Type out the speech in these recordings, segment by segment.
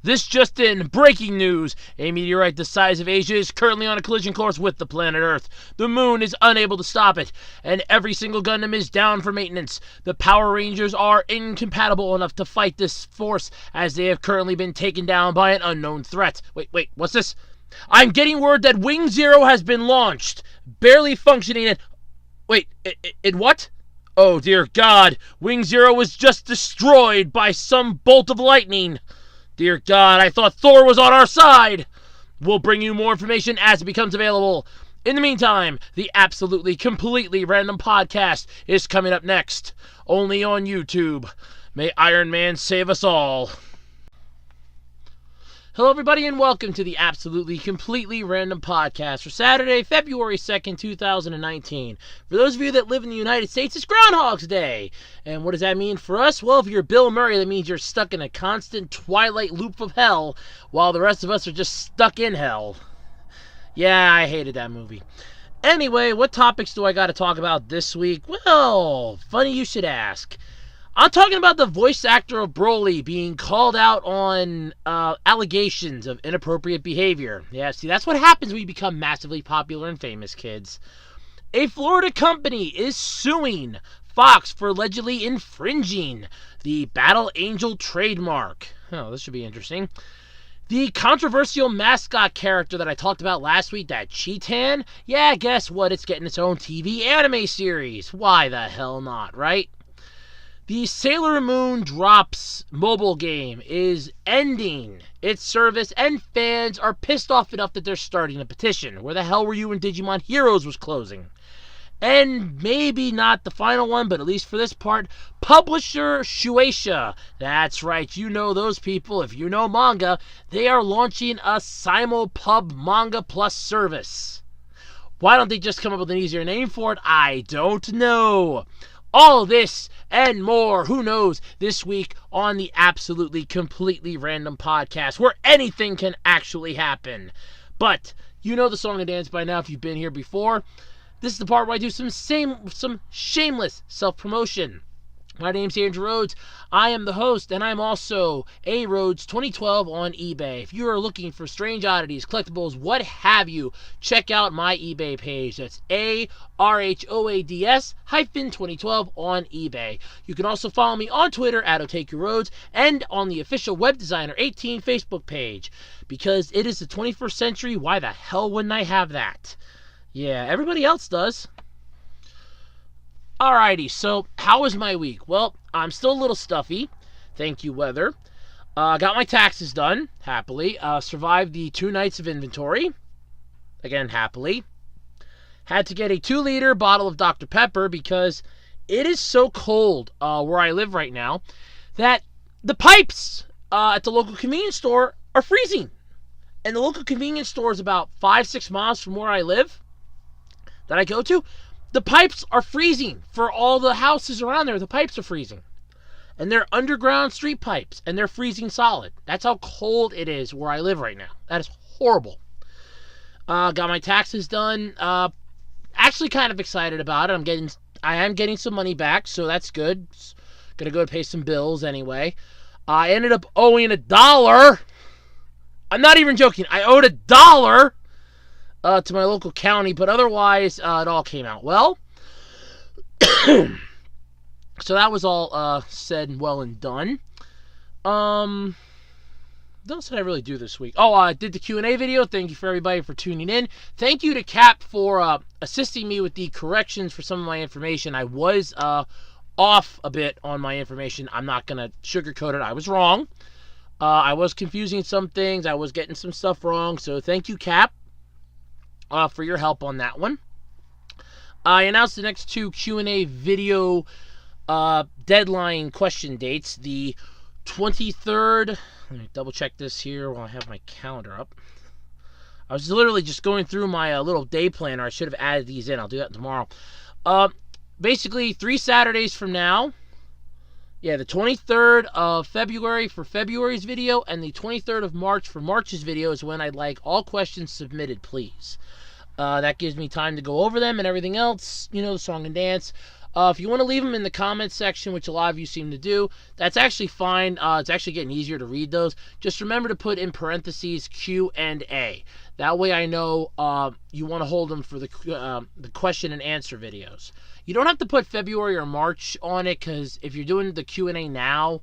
This just in, breaking news. A meteorite the size of Asia is currently on a collision course with the planet Earth. The moon is unable to stop it, and every single Gundam is down for maintenance. The Power Rangers are incompatible enough to fight this force, as they have currently been taken down by an unknown threat. Wait, what's this? I'm getting word that Wing Zero has been launched. Barely functioning at... Wait, it what? Oh dear God, Wing Zero was just destroyed by some bolt of lightning. Dear God, I thought Thor was on our side! We'll bring you more information as it becomes available. In the meantime, the absolutely, completely random podcast is coming up next. Only on YouTube. May Iron Man save us all. Hello everybody and welcome to the absolutely, completely random podcast for Saturday, February 2nd, 2019. For those of you that live in the United States, it's Groundhog's Day. And what does that mean for us? Well, if you're Bill Murray, that means you're stuck in a constant twilight loop of hell, while the rest of us are just stuck in hell. Yeah, I hated that movie. Anyway, what topics do I got to talk about this week? Well, funny you should ask. I'm talking about the voice actor of Broly being called out on allegations of inappropriate behavior. Yeah, see, that's what happens when you become massively popular and famous, kids. A Florida company is suing Fox for allegedly infringing the Battle Angel trademark. Oh, this should be interesting. The controversial mascot character that I talked about last week, that Cheetan, yeah, guess what? It's getting its own TV anime series. Why the hell not, right? The Sailor Moon Drops mobile game is ending its service, and fans are pissed off enough that they're starting a petition. Where the hell were you when Digimon Heroes was closing? And maybe not the final one, but at least for this part, publisher Shueisha. That's right, you know those people. If you know manga, they are launching a simulpub Manga Plus service. Why don't they just come up with an easier name for it? I don't know. All this and more, who knows, this week on the absolutely, completely random podcast where anything can actually happen. But you know the song and dance by now if you've been here before. This is the part where I do some shameless self-promotion. My name's Andrew Rhodes. I am the host, and I'm also A Rhodes 2012 on eBay. If you are looking for strange oddities, collectibles, what have you, check out my eBay page. That's ARHOADS-2012 on eBay. You can also follow me on Twitter at OtakuRhodes and on the official Web Designer 18 Facebook page. Because it is the 21st century, why the hell wouldn't I have that? Yeah, everybody else does. Alrighty, so how was my week? Well, I'm still a little stuffy. Thank you, weather. Got my taxes done, happily. Survived the 2 nights of inventory. Again, happily. Had to get a 2-liter bottle of Dr. Pepper because it is so cold where I live right now that the pipes at the local convenience store are freezing. And the local convenience store is about 5-6 miles from where I live that I go to. The pipes are freezing. For all the houses around there, the pipes are freezing. And they're underground street pipes, and they're freezing solid. That's how cold it is where I live right now. That is horrible. Got my taxes done. Actually kind of excited about it. I am getting some money back, so that's good. Gonna go pay some bills anyway. I ended up owing $1. I'm not even joking. I owed $1 to my local county, but otherwise, it all came out well. So that was all said and well and done. What else did I really do this week? Oh, I did the Q&A video. Thank you for everybody for tuning in. Thank you to Cap for assisting me with the corrections for some of my information. I was off a bit on my information. I'm not going to sugarcoat it. I was wrong. I was confusing some things. I was getting some stuff wrong. So thank you, Cap, for your help on that one. I announced the next 2 Q&A video deadline question dates. The 23rd, let me double check this here while I have my calendar up. I was literally just going through my little day planner. I should have added these in. I'll do that tomorrow. Basically, 3 Saturdays from now. Yeah, the 23rd of February for February's video, and the 23rd of March for March's video is when I'd like all questions submitted, please. That gives me time to go over them and everything else, you know, the song and dance. If you want to leave them in the comments section, which a lot of you seem to do, that's actually fine. It's actually getting easier to read those. Just remember to put in parentheses Q&A. That way I know you want to hold them for the question and answer videos. You don't have to put February or March on it, because if you're doing the Q&A now,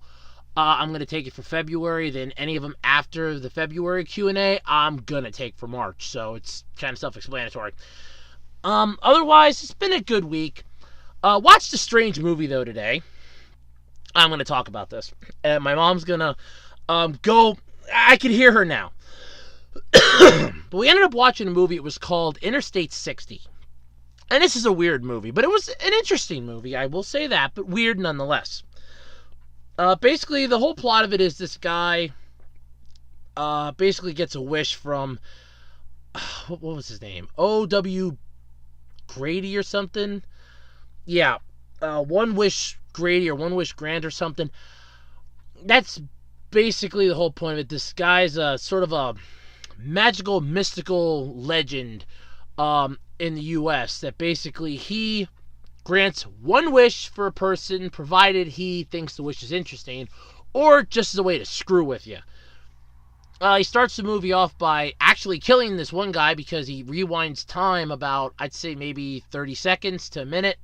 I'm going to take it for February. Then any of them after the February Q&A, I'm going to take for March. So it's kind of self-explanatory. Otherwise, it's been a good week. Watched a strange movie, though, today. I'm going to talk about this. And my mom's going to go... I can hear her now. But we ended up watching a movie. It was called Interstate 60. And this is a weird movie. But it was an interesting movie, I will say that. But weird nonetheless. Basically, the whole plot of it is this guy basically gets a wish from... What was his name? O.W. Grady or something? Yeah, One Wish Grady or One Wish Grant or something. That's basically the whole point of it. This guy's sort of a magical, mystical legend in the U.S. that basically he grants one wish for a person, provided he thinks the wish is interesting, or just as a way to screw with you. He starts the movie off by actually killing this one guy because he rewinds time about, I'd say, maybe 30 seconds to a minute.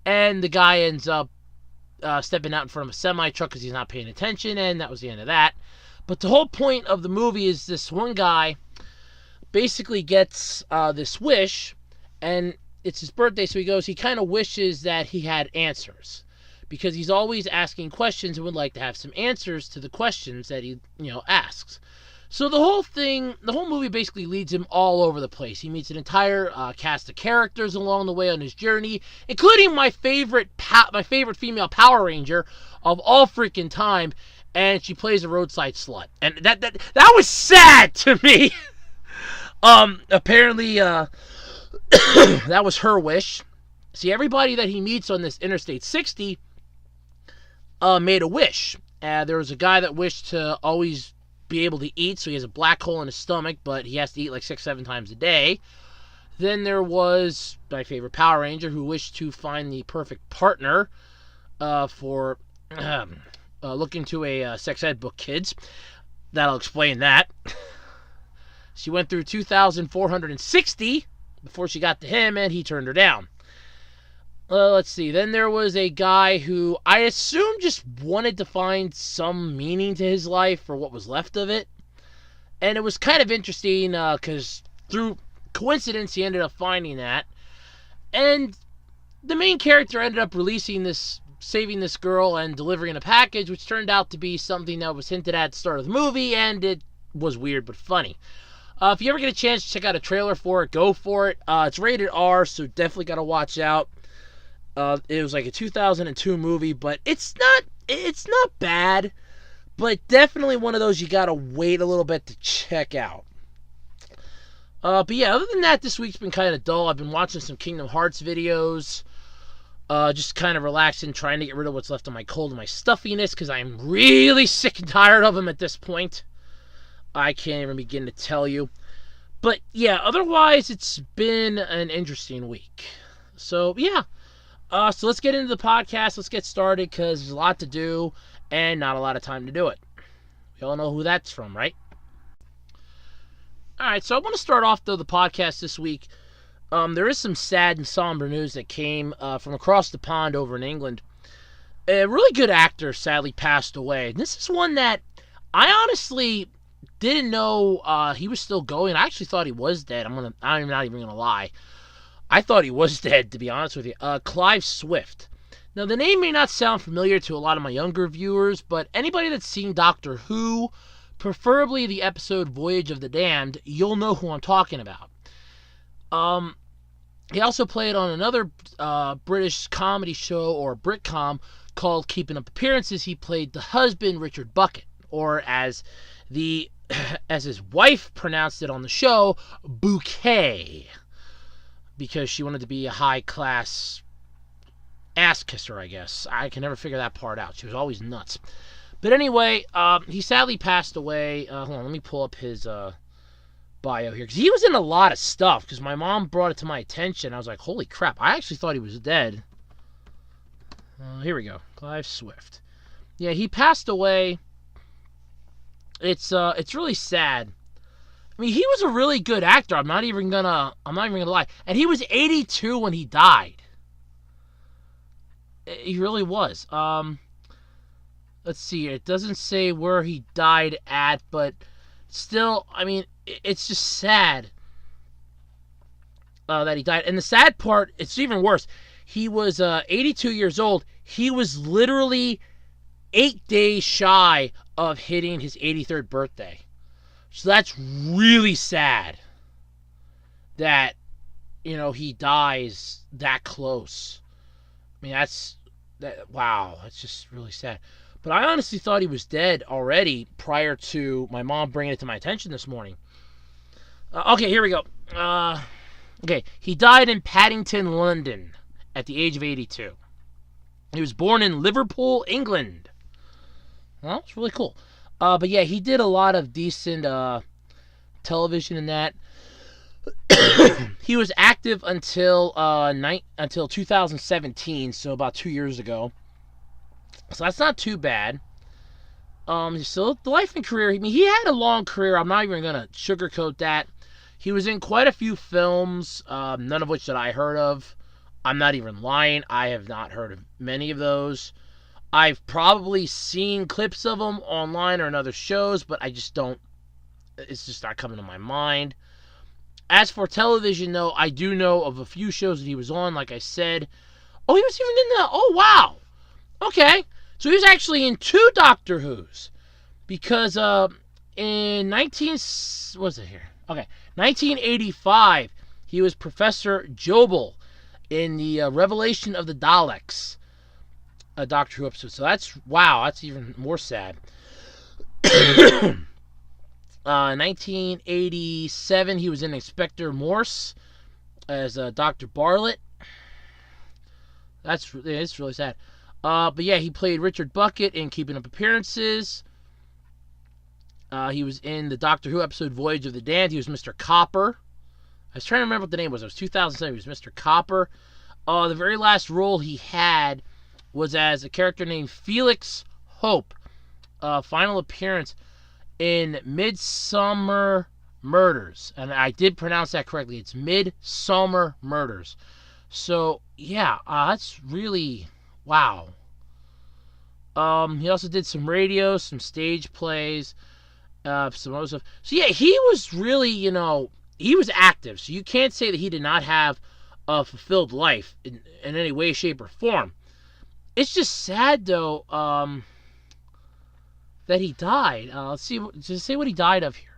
And the guy ends up stepping out in front of a semi-truck because he's not paying attention, and that was the end of that. But the whole point of the movie is this one guy basically gets this wish, and it's his birthday, so he kind of wishes that he had answers. Because he's always asking questions and would like to have some answers to the questions that he, asks. So the whole movie basically leads him all over the place. He meets an entire cast of characters along the way on his journey, including my favorite female Power Ranger of all freaking time, and she plays a roadside slut. And that was sad to me. Apparently, that was her wish. See, everybody that he meets on this Interstate 60 made a wish. There was a guy that wished to always be able to eat, so he has a black hole in his stomach, but he has to eat like 6-7 times a day. Then there was my favorite Power Ranger who wished to find the perfect partner for look into a sex ed book, kids. That'll explain that. She went through 2,460 before she got to him, and he turned her down. Let's see. Then there was a guy who I assume just wanted to find some meaning to his life, or what was left of it. And it was kind of interesting because through coincidence he ended up finding that. And the main character ended up saving this girl and delivering a package, which turned out to be something that was hinted at the start of the movie, and it was weird but funny. If you ever get a chance to check out a trailer for it, go for it. It's rated R, so definitely got to watch out. It was like a 2002 movie, but it's not bad, but definitely one of those you gotta wait a little bit to check out. But yeah, other than that, this week's been kind of dull. I've been watching some Kingdom Hearts videos, just kind of relaxing, trying to get rid of what's left of my cold and my stuffiness, because I'm really sick and tired of them at this point. I can't even begin to tell you. But yeah, otherwise, it's been an interesting week. So yeah. So let's get into the podcast. Let's get started because there's a lot to do and not a lot of time to do it. We all know who that's from, right? All right, so I want to start off, though, the podcast this week. There is some sad and somber news that came from across the pond over in England. A really good actor sadly passed away. This is one that I honestly didn't know he was still going. I actually thought he was dead. I'm not even going to lie. I thought he was dead, to be honest with you. Clive Swift. Now, the name may not sound familiar to a lot of my younger viewers, but anybody that's seen Doctor Who, preferably the episode Voyage of the Damned, you'll know who I'm talking about. He also played on another British comedy show, or Britcom, called Keeping Up Appearances. He played the husband, Richard Bucket, or as his wife pronounced it on the show, Bouquet. Because she wanted to be a high-class ass kisser, I guess. I can never figure that part out. She was always nuts. But anyway, he sadly passed away. Hold on, let me pull up his bio here. Because he was in a lot of stuff. Because my mom brought it to my attention. I was like, holy crap, I actually thought he was dead. Here we go. Clive Swift. Yeah, he passed away. It's really sad. I mean, he was a really good actor. I'm not even gonna lie. And he was 82 when he died. He really was. Let's see. It doesn't say where he died at, but still, I mean, it's just sad that he died. And the sad part, it's even worse. He was 82 years old. He was literally 8 days shy of hitting his 83rd birthday. So that's really sad that, he dies that close. I mean, wow, that's just really sad. But I honestly thought he was dead already prior to my mom bringing it to my attention this morning. Okay, here we go. Okay, he died in Paddington, London at the age of 82. He was born in Liverpool, England. Well, it's really cool. But yeah, he did a lot of decent television in that. He was active until 2017, so about 2 years ago. So that's not too bad. So the life and career, I mean, he had a long career. I'm not even going to sugarcoat that. He was in quite a few films, none of which that I heard of. I'm not even lying. I have not heard of many of those. I've probably seen clips of them online or in other shows, but I just don't, it's just not coming to my mind. As for television, though, I do know of a few shows that he was on, like I said. Oh, he was even in oh, wow. Okay. So he was actually in 2 Doctor Who's. Because in 1985, he was Professor Jobel in the Revelation of the Daleks, a Doctor Who episode. So that's even more sad. 1987, he was in Inspector Morse as Dr. Bartlett. It's really sad. But yeah, he played Richard Bucket in Keeping Up Appearances. He was in the Doctor Who episode Voyage of the Damned. He was Mr. Copper. I was trying to remember what the name was. It was 2007. He was Mr. Copper. The very last role he had was as a character named Felix Hope. Final appearance in Midsummer Murders. And I did pronounce that correctly. It's Midsummer Murders. So, yeah, that's really, wow. He also did some radio, some stage plays, some other stuff. So, yeah, he was really, he was active. So you can't say that he did not have a fulfilled life in any way, shape, or form. It's just sad, though, that he died. Let's see what he died of here.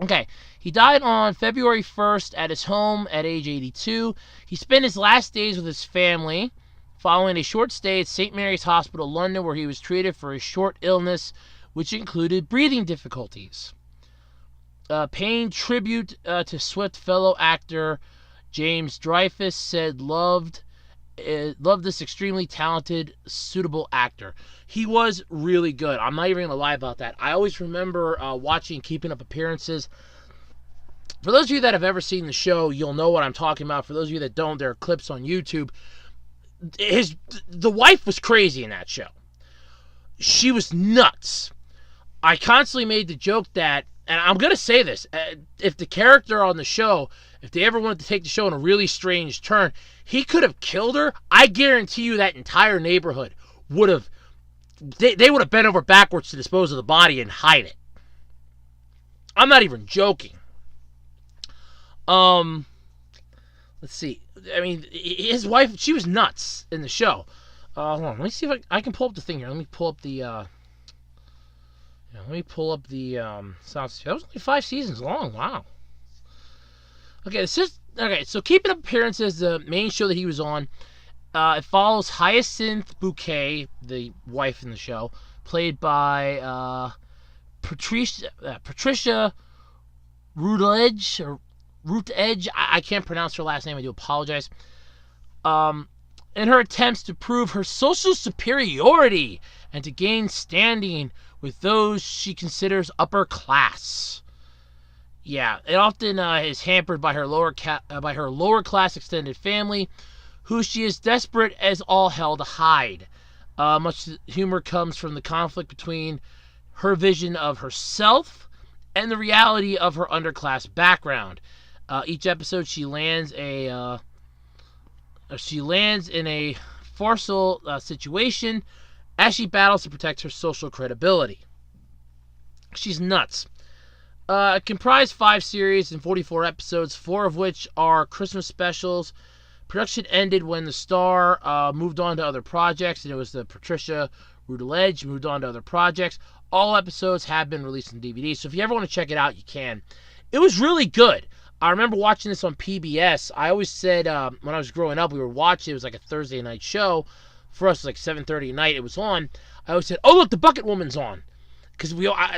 Okay, he died on February 1st at his home at age 82. He spent his last days with his family following a short stay at St. Mary's Hospital, London, where he was treated for a short illness, which included breathing difficulties. Paying tribute to Swift, fellow actor James Dreyfus said loved this extremely talented, suitable actor. He was really good. I'm not even going to lie about that. I always remember watching Keeping Up Appearances. For those of you that have ever seen the show, you'll know what I'm talking about. For those of you that don't, there are clips on YouTube. The wife was crazy in that show. She was nuts. I constantly made the joke that, and I'm going to say this, if the character on the show, if they ever wanted to take the show in a really strange turn, he could have killed her. I guarantee you that entire neighborhood would have, they would have bent over backwards to dispose of the body and hide it. I'm not even joking. Let's see. I mean, his wife, she was nuts in the show. Hold on, let me see if I can pull up the thing here. Let me pull up the, sounds. That was only 5 seasons long. Wow. Okay, so Keeping Up Appearances, the main show that he was on, it follows Hyacinth Bouquet, the wife in the show, played by Patricia Routledge. I can't pronounce her last name. I do apologize. In her attempts to prove her social superiority and to gain standing with those she considers upper class. Yeah, it often is hampered by her lower class extended family, who she is desperate as all hell to hide. Much humor comes from the conflict between her vision of herself and the reality of her underclass background. Each episode, she lands in a farcical situation as she battles to protect her social credibility. She's nuts. It comprised 5 series and 44 episodes, 4 of which are Christmas specials. Production ended when the star moved on to other projects, and it was the Patricia Routledge moved on to other projects. All episodes have been released on DVD, so if you ever want to check it out, you can. It was really good. I remember watching this on PBS. I always said when I was growing up, we were watching. It was like a Thursday night show. For us, it was like 7:30 at night. It was on. I always said, "Oh, look, the Bucket Woman's on," because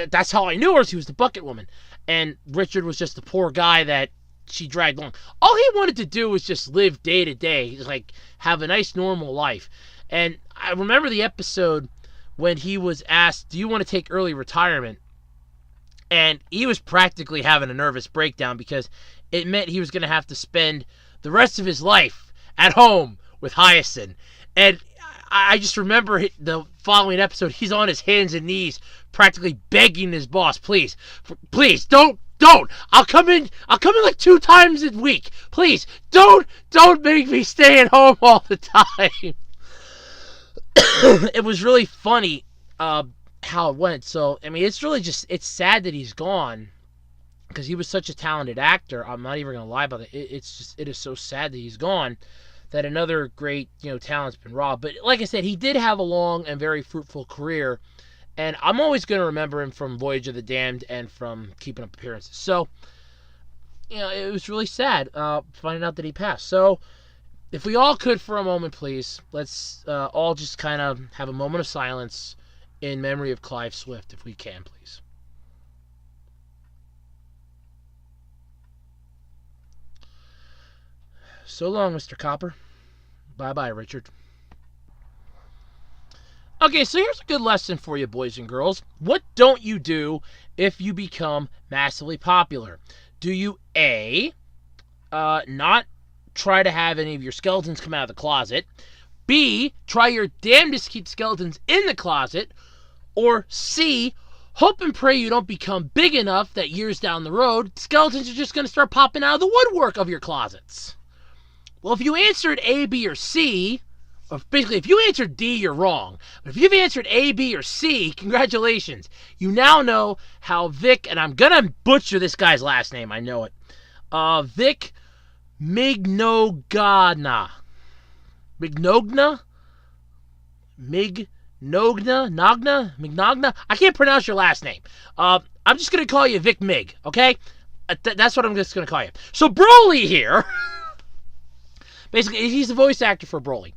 that's how I knew her. She was the Bucket Woman, and Richard was just the poor guy that she dragged along. All he wanted to do was just live day to day, like have a nice normal life. And I remember the episode when he was asked, "Do you want to take early retirement?" And he was practically having a nervous breakdown because it meant he was going to have to spend the rest of his life at home with Hyacinth. And I just remember the following episode, he's on his hands and knees practically begging his boss, please, don't. I'll come in like 2 times a week. Please, don't make me stay at home all the time. It was really funny how it went. So, I mean, it's really it's sad that he's gone because he was such a talented actor. I'm not even going to lie about it. It is so sad that he's gone, that another great, talent's been robbed. But like I said, he did have a long and very fruitful career, and I'm always going to remember him from Voyage of the Damned and from Keeping Up Appearances. So, it was really sad finding out that he passed. So, if we all could for a moment, please, let's all just kind of have a moment of silence in memory of Clive Swift, if we can, please. So long, Mr. Copper. Bye-bye, Richard. Okay, so here's a good lesson for you, boys and girls. What don't you do if you become massively popular? Do you, A, not try to have any of your skeletons come out of the closet? B, try your damnedest to keep skeletons in the closet? Or C, hope and pray you don't become big enough that years down the road, skeletons are just going to start popping out of the woodwork of your closets? Well, if you answered A, B, or C, or basically if you answered D, you're wrong. But if you've answered A, B, or C, congratulations. You now know how Vic, and I'm going to butcher this guy's last name, I know it. Vic Mignogna. Mignogna? I can't pronounce your last name. I'm just going to call you Vic Mig, okay? That's what I'm just going to call you. So Broly here, basically, he's the voice actor for Broly.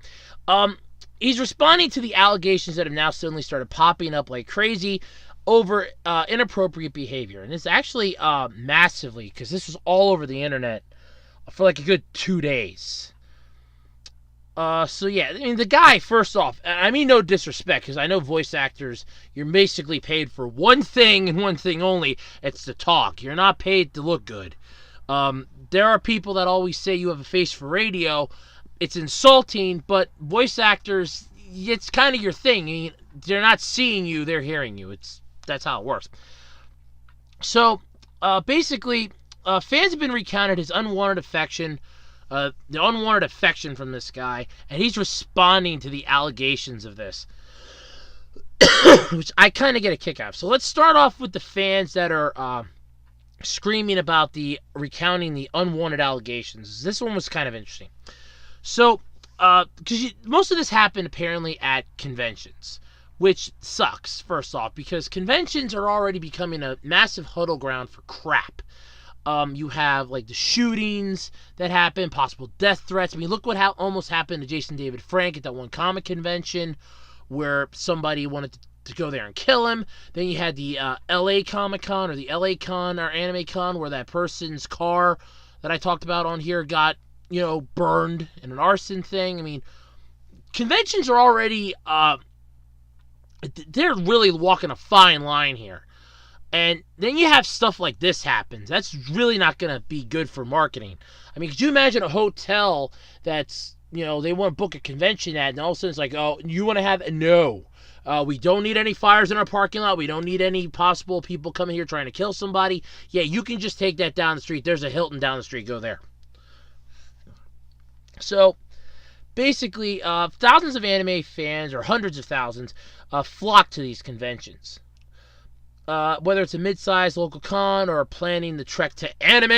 He's responding to the allegations that have now suddenly started popping up like crazy over inappropriate behavior. And it's actually massively, because this was all over the internet for like a good 2 days. So yeah, I mean, the guy, first off, I mean no disrespect, because I know voice actors, you're basically paid for one thing and one thing only, it's to talk. You're not paid to look good. There are people that always say you have a face for radio. It's insulting, but voice actors, it's kind of your thing. I mean, they're not seeing you, they're hearing you. That's how it works. So, basically, fans have been recounted his unwanted affection, the unwanted affection from this guy, and he's responding to the allegations of this, which I kind of get a kick out of. So let's start off with the fans that are screaming about recounting the unwanted allegations. This one was kind of interesting. So, because most of this happened apparently at conventions, which sucks, first off, because conventions are already becoming a massive huddle ground for crap. You have like the shootings that happen, possible death threats. I mean, look what almost happened to Jason David Frank at that one comic convention where somebody wanted to go there and kill him. Then you had the LA Comic Con or the LA Con or Anime Con where that person's car that I talked about on here got, burned in an arson thing. I mean, conventions are already, they're really walking a fine line here. And then you have stuff like this happens. That's really not going to be good for marketing. I mean, could you imagine a hotel that's they want to book a convention at, and all of a sudden it's like, oh, you want to have no. We don't need any fires in our parking lot. We don't need any possible people coming here trying to kill somebody. Yeah, you can just take that down the street. There's a Hilton down the street. Go there. So, basically, thousands of anime fans, or hundreds of thousands, flock to these conventions. Whether it's a mid-sized local con or planning the trek to Anime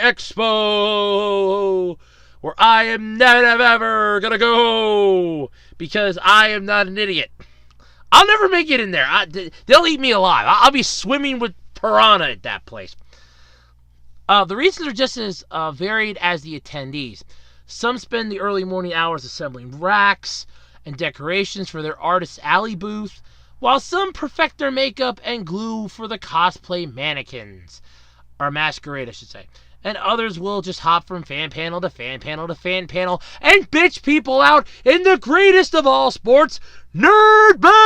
Expo, where I am never ever gonna go because I am not an idiot. I'll never make it in there. They'll eat me alive. I'll be swimming with piranha at that place. The reasons are just as varied as the attendees. Some spend the early morning hours assembling racks and decorations for their Artist Alley booth, while some perfect their makeup and glue for the cosplay mannequins, or masquerade, I should say. And others will just hop from fan panel to fan panel to fan panel and bitch people out in the greatest of all sports, Nerd Battle!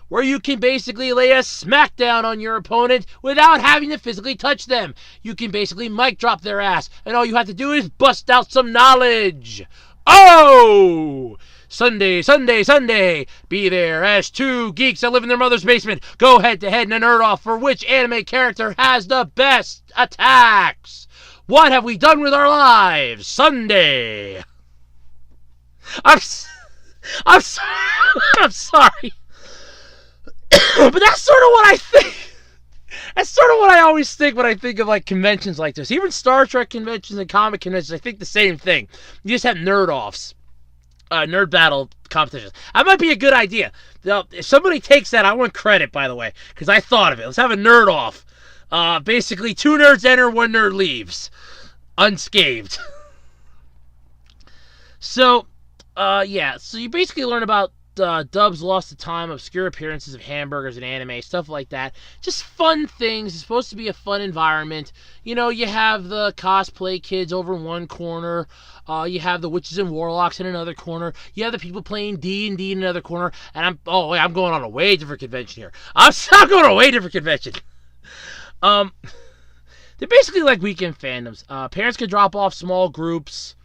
Where you can basically lay a smackdown on your opponent without having to physically touch them. You can basically mic drop their ass, and all you have to do is bust out some knowledge. Oh! Sunday, Sunday, Sunday. Be there as two geeks that live in their mother's basement go head to head in a nerd off for which anime character has the best attacks. What have we done with our lives? Sunday. I'm sorry. I'm sorry. But that's sort of what I think. That's sort of what I always think when I think of like conventions like this. Even Star Trek conventions and comic conventions, I think the same thing. You just have nerd offs. Nerd battle competitions. That might be a good idea. If somebody takes that, I want credit, by the way, because I thought of it. Let's have a nerd off. Basically, 2 nerds enter, 1 nerd leaves. Unscathed. So you basically learn about Dub's lost to time, obscure appearances of hamburgers and anime, stuff like that. Just fun things. It's supposed to be a fun environment. You have the cosplay kids over in one corner. You have the witches and warlocks in another corner. You have the people playing D&D in another corner. And I'm going on a way different convention here. I'm going on a way different convention. They're basically like weekend fandoms. Parents can drop off small groups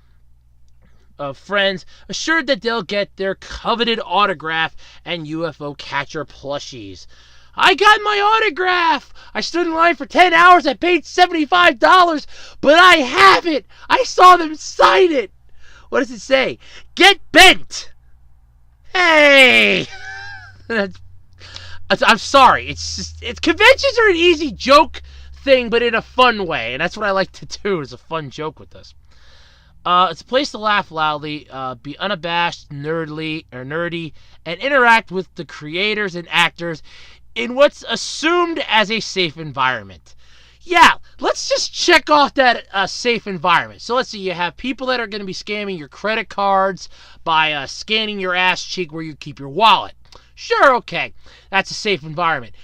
of friends, assured that they'll get their coveted autograph and UFO catcher plushies. I got my autograph! I stood in line for 10 hours, I paid $75, but I have it! I saw them sign it! What does it say? Get bent! Hey! I'm sorry, it's conventions are an easy joke thing, but in a fun way, and that's what I like to do, is a fun joke with this. It's a place to laugh loudly, be unabashed, nerdy, and interact with the creators and actors in what's assumed as a safe environment. Yeah, let's just check off that safe environment. So let's see, you have people that are going to be scamming your credit cards by scanning your ass cheek where you keep your wallet. Sure, okay, that's a safe environment.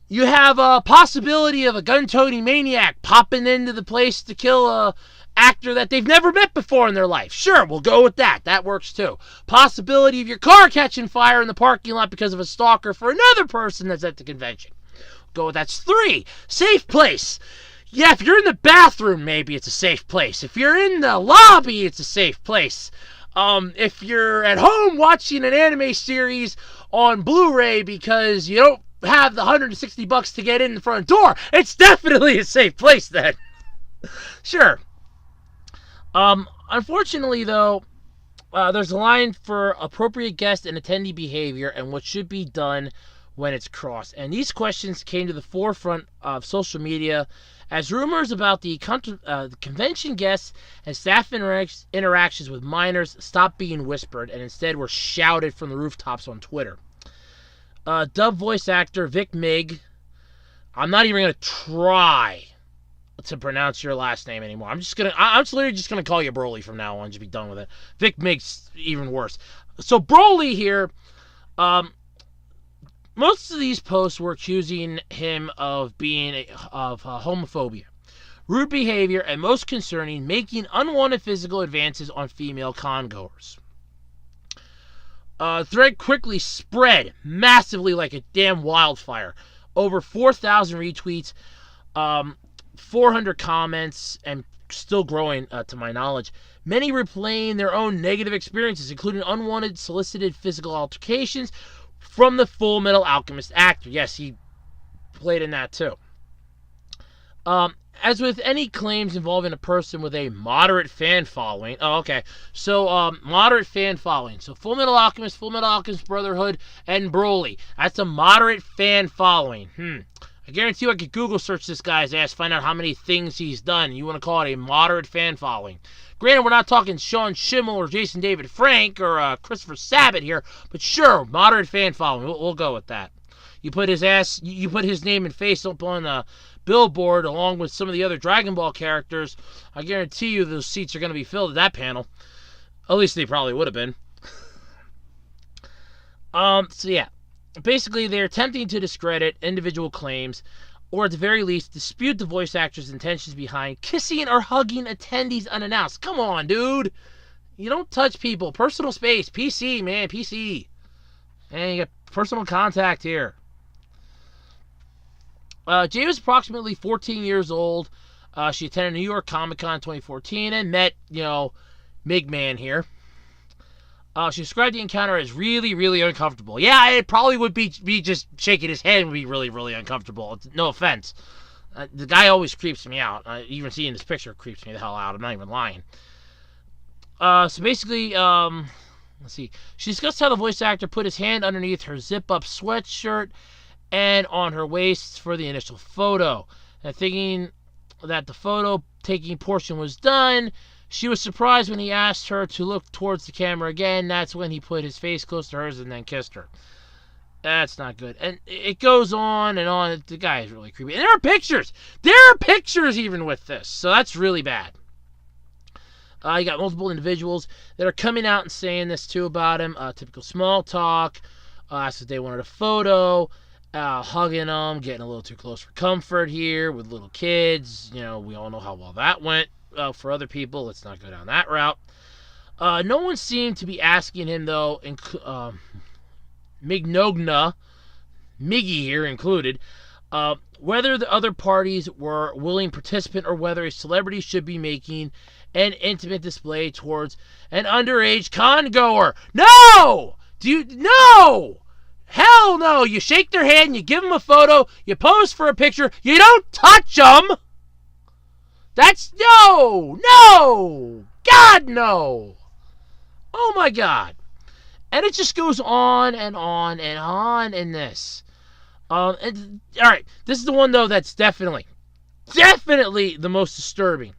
You have a possibility of a gun-toting maniac popping into the place to kill a actor that they've never met before in their life. Sure, we'll go with that. That works too. Possibility of your car catching fire in the parking lot because of a stalker for another person that's at the convention. Go with that's 3. Safe place. Yeah, if you're in the bathroom, maybe it's a safe place. If you're in the lobby, it's a safe place. If you're at home watching an anime series on Blu-ray because you don't have the $160 to get in the front door, it's definitely a safe place then. Sure. Unfortunately, though, there's a line for appropriate guest and attendee behavior and what should be done when it's crossed. And these questions came to the forefront of social media as rumors about the convention guests and staff interactions with minors stopped being whispered and instead were shouted from the rooftops on Twitter. Dub voice actor Vic Mig, I'm not even going to try to pronounce your last name anymore. I'm literally just gonna call you Broly from now on. Just be done with it. Vic makes even worse. So Broly here, most of these posts were accusing him of being homophobia, rude behavior, and most concerning, making unwanted physical advances on female congoers. Thread quickly spread massively like a damn wildfire. Over 4,000 retweets. 400 comments, and still growing to my knowledge. Many replaying their own negative experiences, including unwanted, solicited physical altercations from the Full Metal Alchemist actor. Yes, he played in that too. As with any claims involving a person with a moderate fan following. Oh, okay. So, moderate fan following. So, Full Metal Alchemist Brotherhood, and Broly. That's a moderate fan following. I guarantee you I could Google search this guy's ass, find out how many things he's done. You want to call it a moderate fan following. Granted, we're not talking Sean Schimmel or Jason David Frank or Christopher Sabat here, but sure, moderate fan following. We'll go with that. You put his name and face up on a billboard along with some of the other Dragon Ball characters, I guarantee you those seats are going to be filled at that panel. At least they probably would have been. So yeah. Basically, they're attempting to discredit individual claims, or at the very least, dispute the voice actor's intentions behind kissing or hugging attendees unannounced. Come on, dude! You don't touch people. Personal space. PC, man. PC. And you got personal contact here. Jay was approximately 14 years old. She attended New York Comic Con 2014 and met, Mig Man here. She described the encounter as really, really uncomfortable. Yeah, it probably would be just shaking his head would be really, really uncomfortable. No offense. The guy always creeps me out. Even seeing this picture creeps me the hell out. I'm not even lying. So basically, let's see. She discussed how the voice actor put his hand underneath her zip-up sweatshirt and on her waist for the initial photo. And thinking that the photo-taking portion was done, she was surprised when he asked her to look towards the camera again. That's when he put his face close to hers and then kissed her. That's not good. And it goes on and on. The guy is really creepy. And there are pictures. There are pictures even with this. So that's really bad. You got multiple individuals that are coming out and saying this too about him. Typical small talk. Asked if they wanted a photo. Hugging them. Getting a little too close for comfort here with little kids. We all know how well that went. For other people, let's not go down that route. No one seemed to be asking him, though, Miggy here included, whether the other parties were willing participant or whether a celebrity should be making an intimate display towards an underage con-goer. No! No! Hell no! You shake their hand, you give them a photo, you pose for a picture, you don't touch them! That's no! God, no! Oh my God. And it just goes on and on and on in this. Alright, this is the one though that's definitely the most disturbing.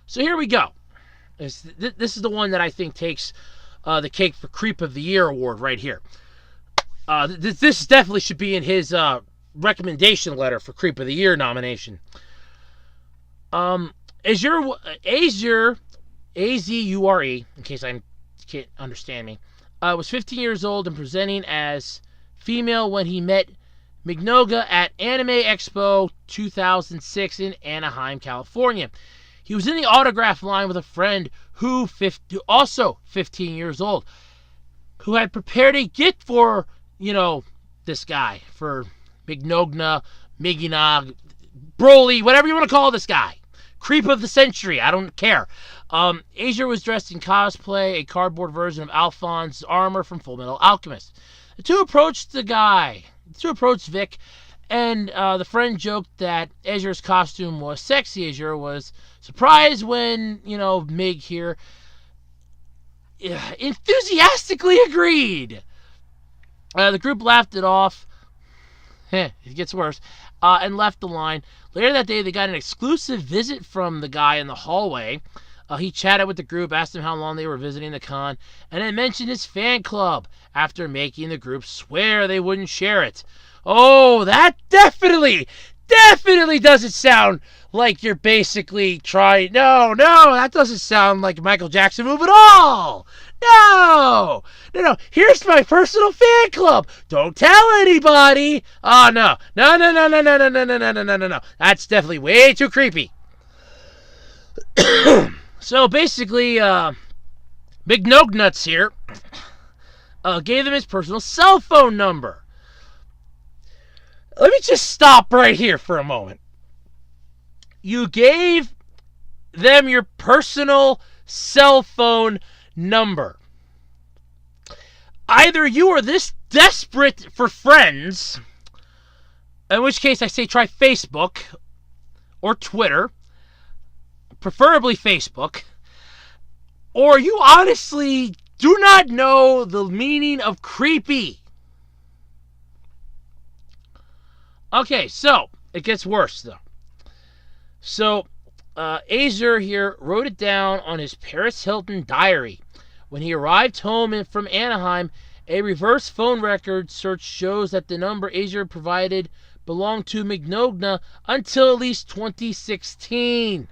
So here we go. This is the one that I think takes the cake for Creep of the Year award right here. This definitely should be in his recommendation letter for Creep of the Year nomination. Azure, A-Z-U-R-E, in case I can't understand me, was 15 years old and presenting as female when he met Mignoga at Anime Expo 2006 in Anaheim, California. He was in the autograph line with a friend who also 15 years old, who had prepared a gift for, this guy, for Mignoga, Broly, whatever you want to call this guy. Creep of the century, I don't care. Asia was dressed in cosplay, a cardboard version of Alphonse's armor from Full Metal Alchemist. The two approached Vic, and the friend joked that Azure's costume was sexy. Azure was surprised when, Mig here enthusiastically agreed. The group laughed it off. It gets worse. And left the line. Later that day, they got an exclusive visit from the guy in the hallway. He chatted with the group, asked them how long they were visiting the con, and then mentioned his fan club after making the group swear they wouldn't share it. Oh, that definitely doesn't sound like you're basically trying. No, that doesn't sound like a Michael Jackson move at all. No. Here's my personal fan club. Don't tell anybody. Oh, no. No. That's definitely way too creepy. So basically, Big Nuts here gave them his personal cell phone number. Let me just stop right here for a moment. you gave them your personal cell phone number. Either you are this desperate for friends, in which case I say try Facebook or Twitter, preferably Facebook, or you honestly do not know the meaning of creepy. Okay, so it gets worse though. So Azer here wrote it down on his Paris Hilton diary. When he arrived home from Anaheim, a reverse phone record search shows that the number Azer provided belonged to Mignogne until at least 2016.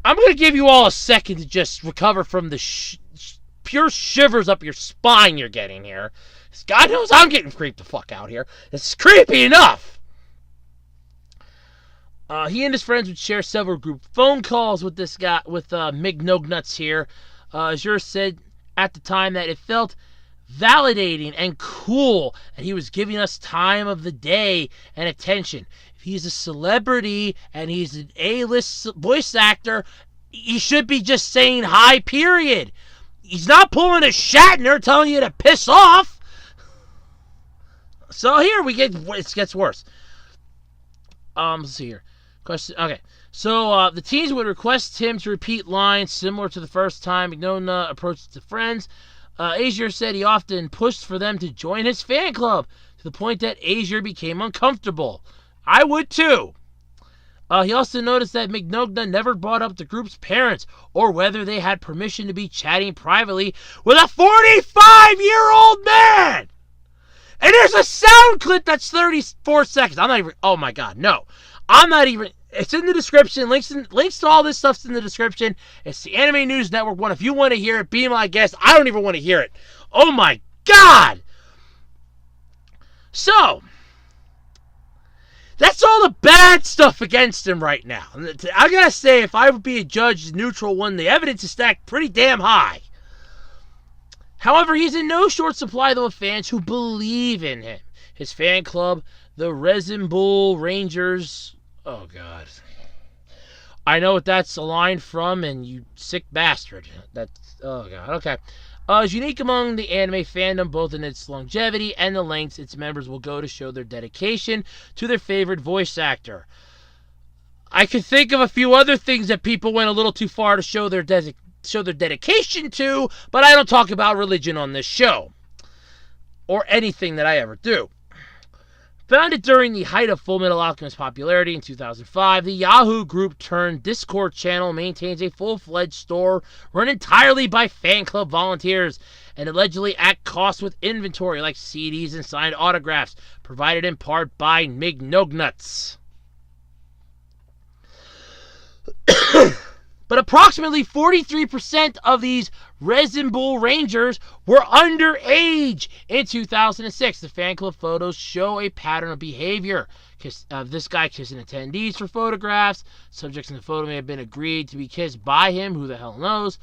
I'm going to give you all a second to just recover from the pure shivers up your spine you're getting here. God knows I'm getting creeped the fuck out here. It's creepy enough. He and his friends would share several group phone calls with this guy, with Mignogne here. Azer said at the time that it felt validating and cool, and he was giving us time of the day and attention. If he's a celebrity and he's an A-list voice actor, he should be just saying hi, period. He's not pulling a Shatner telling you to piss off. So here it gets worse. Let's see here. Question. Okay. So the teens would request him to repeat lines similar to the first time Mignogne approached the friends. Azer said he often pushed for them to join his fan club to the point that Azer became uncomfortable. I would too. He also noticed that Mignogne never brought up the group's parents or whether they had permission to be chatting privately with a 45-year-old man. And there's a sound clip that's 34 seconds. I'm not even... Oh, my God. No. I'm not even... It's in the description. Links to all this stuff's in the description. It's the Anime News Network one. If you want to hear it, be my guest. I don't even want to hear it. Oh, my God. So... That's all the bad stuff against him right now. I gotta say, if I would be a judge, neutral one, the evidence is stacked pretty damn high. However, he's in no short supply, though, of fans who believe in him. His fan club, the Resin Bull Rangers... Oh, God. I know what that's a line from, and you sick bastard. That's... Oh, God. Okay. Is unique among the anime fandom, both in its longevity and the lengths its members will go to show their dedication to their favorite voice actor. I could think of a few other things that people went a little too far to show their dedication to, but I don't talk about religion on this show. Or anything that I ever do. Founded during the height of Fullmetal Alchemist's popularity in 2005, the Yahoo Group turned Discord channel maintains a full-fledged store run entirely by fan club volunteers and allegedly at cost with inventory like CDs and signed autographs, provided in part by Mignogne. But approximately 43% of these Resin Bull Rangers were underage in 2006. The fan club photos show a pattern of behavior. This guy kissing attendees for photographs. Subjects in the photo may have been agreed to be kissed by him. Who the hell knows?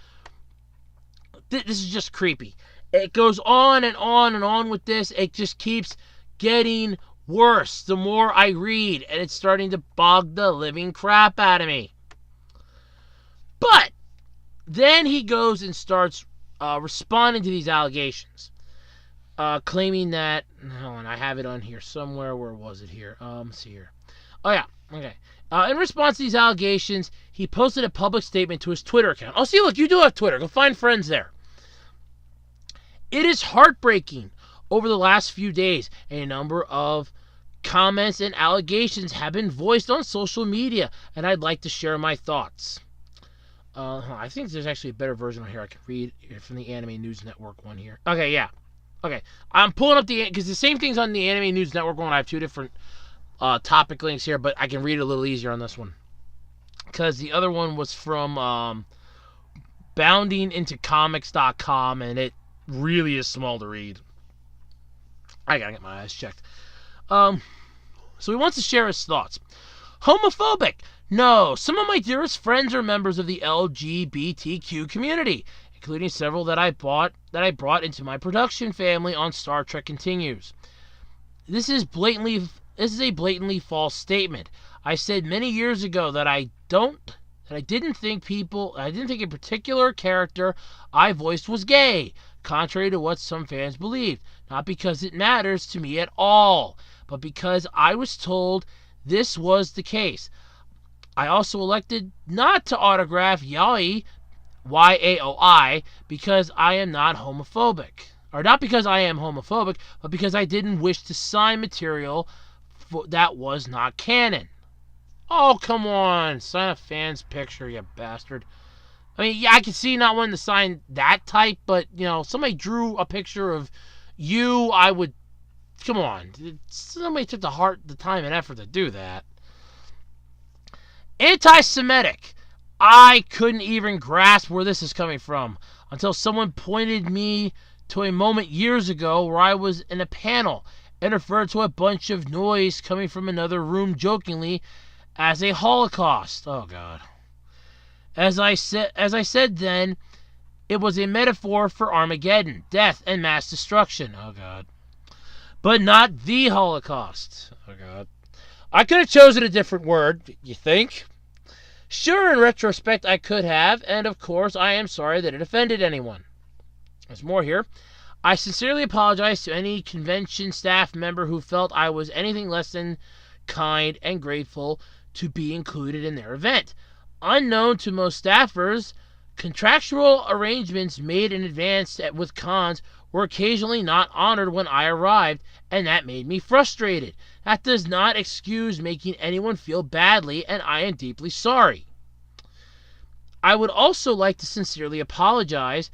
This is just creepy. It goes on and on and on with this. It just keeps getting worse the more I read. And it's starting to bog the living crap out of me. But then he goes and starts responding to these allegations, claiming that... Hold on, I have it on here somewhere. Where was it here? Let's see here. Oh, yeah. Okay. In response to these allegations, he posted a public statement to his Twitter account. Oh, see, look, you do have Twitter. Go find friends there. It is heartbreaking. Over the last few days, a number of comments and allegations have been voiced on social media, and I'd like to share my thoughts. I think there's actually a better version on here I can read from the Anime News Network one here. Okay, yeah. Okay, I'm pulling up because the same thing's on the Anime News Network one. I have two different topic links here, but I can read it a little easier on this one. Because the other one was from boundingintocomics.com, and it really is small to read. I gotta get my eyes checked. So he wants to share his thoughts. Homophobic. No, some of my dearest friends are members of the LGBTQ community, including several that I brought into my production family on Star Trek Continues. This is blatantly This is a blatantly false statement. I said many years ago that I didn't think a particular character I voiced was gay, contrary to what some fans believed. Not because it matters to me at all, but because I was told this was the case. I also elected not to autograph Yaoi, Y-A-O-I, because I am not homophobic. Or not because I am homophobic, but because I didn't wish to sign material that was not canon. Oh, come on. Sign a fan's picture, you bastard. I mean, yeah, I can see not wanting to sign that type, but, somebody drew a picture of you, I would... Come on. Somebody took the time and effort to do that. Anti-Semitic. I couldn't even grasp where this is coming from until someone pointed me to a moment years ago where I was in a panel and referred to a bunch of noise coming from another room jokingly as a Holocaust. Oh, God. As I said then, it was a metaphor for Armageddon, death, and mass destruction. Oh, God. But not the Holocaust. Oh, God. I could have chosen a different word, you think? Sure, in retrospect, I could have, and of course, I am sorry that it offended anyone. There's more here. I sincerely apologize to any convention staff member who felt I was anything less than kind and grateful to be included in their event. Unknown to most staffers, contractual arrangements made in advance with cons were occasionally not honored when I arrived, and that made me frustrated. That does not excuse making anyone feel badly, and I am deeply sorry. I would also like to sincerely apologize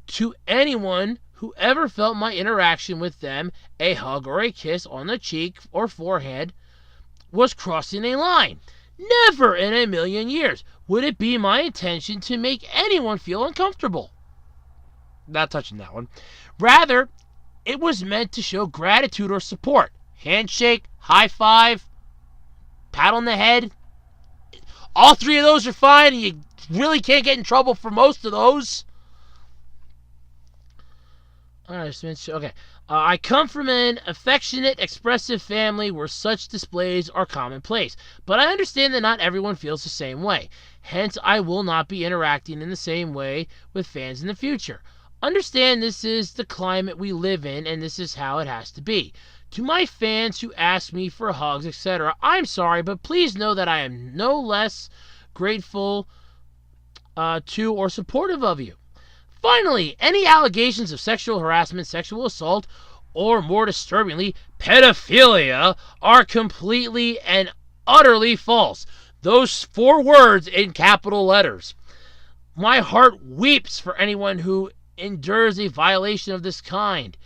to anyone who ever felt my interaction with them, a hug or a kiss on the cheek or forehead, was crossing a line. Never in a million years would it be my intention to make anyone feel uncomfortable. Not touching that one. Rather, it was meant to show gratitude or support. Handshake, high five, pat on the head. All three of those are fine, and you really can't get in trouble for most of those. Okay. I come from an affectionate, expressive family where such displays are commonplace, but I understand that not everyone feels the same way. Hence, I will not be interacting in the same way with fans in the future. Understand this is the climate we live in, and this is how it has to be. To my fans who ask me for hugs, etc., I'm sorry, but please know that I am no less grateful to or supportive of you. Finally, any allegations of sexual harassment, sexual assault, or more disturbingly, pedophilia are completely and utterly false. Those 4 words in capital letters. My heart weeps for anyone who endures a violation of this kind.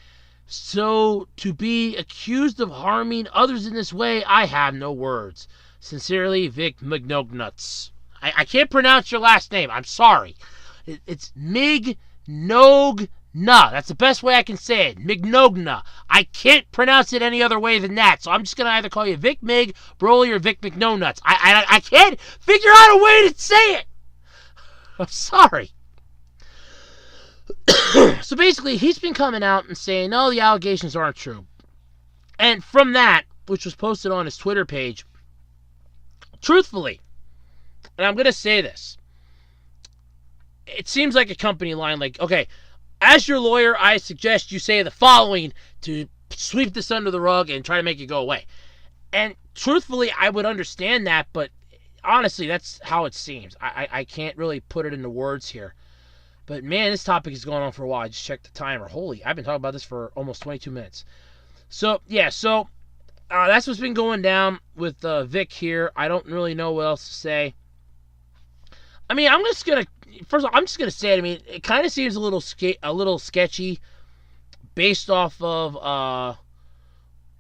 So, to be accused of harming others in this way, I have no words. Sincerely, Vic McNognuts. I can't pronounce your last name. I'm sorry. It's Mignogne. That's the best way I can say it. Mignogne. I can't pronounce it any other way than that. So I'm just going to either call you Vic Mig, Broly, or Vic McNognuts. I can't figure out a way to say it. I'm sorry. So basically, he's been coming out and saying, no, the allegations aren't true. And from that, which was posted on his Twitter page, truthfully, and I'm going to say this, it seems like a company line, like, okay, as your lawyer, I suggest you say the following to sweep this under the rug and try to make it go away. And truthfully, I would understand that, but honestly, that's how it seems. I can't really put it into words here. But man, this topic is going on for a while. I just checked the timer. Holy, I've been talking about this for almost 22 minutes. So, yeah, that's what's been going down with Vic here. I don't really know what else to say. I mean, I'm just going to say it. I mean, it kind of seems a little sketchy based off of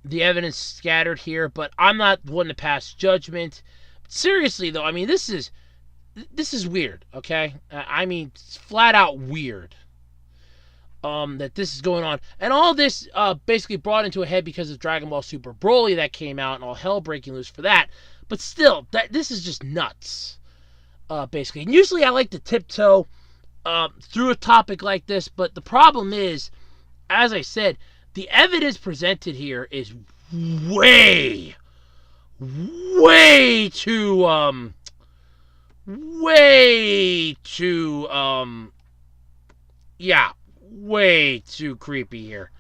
the evidence scattered here, but I'm not one to pass judgment. Seriously, though, I mean, this is weird, okay? I mean, it's flat out weird that this is going on. And all this basically brought into a head because of Dragon Ball Super Broly that came out and all hell breaking loose for that. But still, this is just nuts, basically. And usually I like to tiptoe through a topic like this, but the problem is, as I said, the evidence presented here is way, way too, way too creepy here.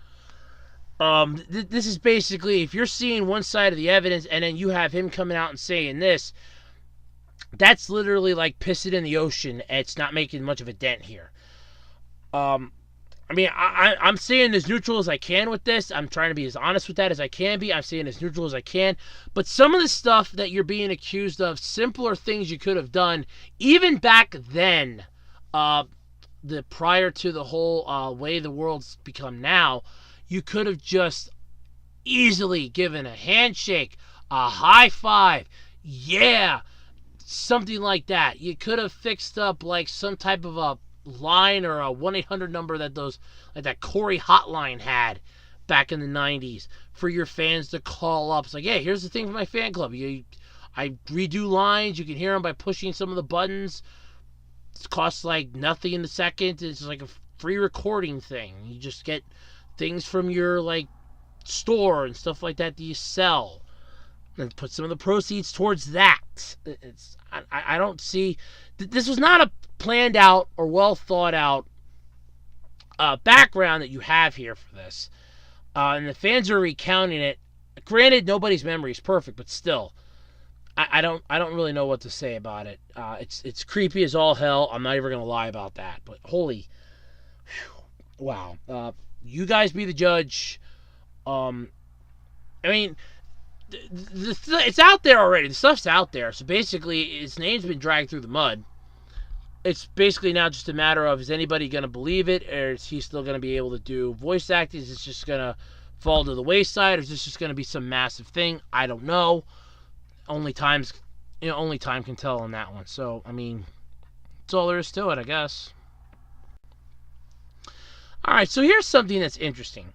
This is basically, if you're seeing one side of the evidence and then you have him coming out and saying this, that's literally like pissing in the ocean. It's not making much of a dent here. I mean, I'm saying as neutral as I can with this. I'm trying to be as honest with that as I can be. I'm saying as neutral as I can. But some of the stuff that you're being accused of, simpler things you could have done, even back then, prior to the whole way the world's become now, you could have just easily given a handshake, a high five, yeah, something like that. You could have fixed up like some type of a line or a 1-800 number that that Corey hotline had back in the 90s for your fans to call up. It's like, hey, here's the thing for my fan club. I redo lines. You can hear them by pushing some of the buttons. It costs like nothing in a second. It's like a free recording thing. You just get things from your like store and stuff like that you sell, and put some of the proceeds towards that. I don't see, this was not a planned out or well thought out background that you have here for this, and the fans are recounting it. Granted, nobody's memory is perfect, but still, I don't really know what to say about it. It's creepy as all hell. I'm not even gonna lie about that. But holy, wow. You guys be the judge. I mean, it's out there already. The stuff's out there. So basically, his name's been dragged through the mud. It's basically now just a matter of, is anybody going to believe it, or is he still going to be able to do voice acting? Is it just going to fall to the wayside, or is this just going to be some massive thing? I don't know. Only time can tell on that one. So, I mean, that's all there is to it, I guess. All right, so here's something that's interesting.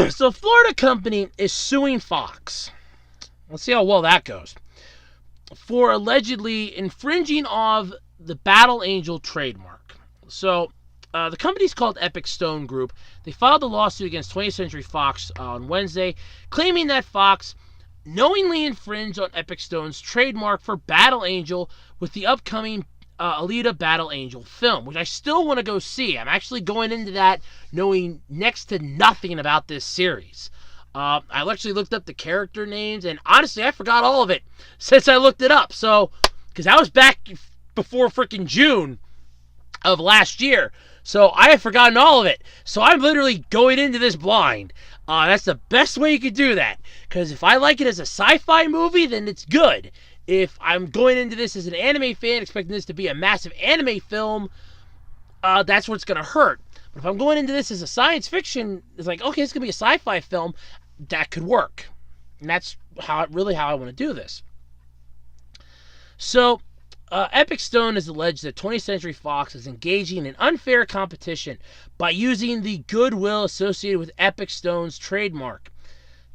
So, Florida company is suing Fox. Let's see how well that goes. For allegedly infringing of the Battle Angel trademark. So, the company's called Epic Stone Group. They filed a lawsuit against 20th Century Fox on Wednesday, claiming that Fox knowingly infringed on Epic Stone's trademark for Battle Angel with the upcoming Alita Battle Angel film, which I still want to go see. I'm actually going into that knowing next to nothing about this series. I actually looked up the character names, and honestly, I forgot all of it since I looked it up. So, because I was back before freaking June of last year, so I have forgotten all of it. So I'm literally going into this blind. That's the best way you could do that, because if I like it as a sci-fi movie, then it's good. If I'm going into this as an anime fan, expecting this to be a massive anime film, that's what's going to hurt. But if I'm going into this as a science fiction, it's like, okay, it's going to be a sci-fi film, that could work. And that's how I want to do this. So, Epic Stone has alleged that 20th Century Fox is engaging in unfair competition by using the goodwill associated with Epic Stone's trademark.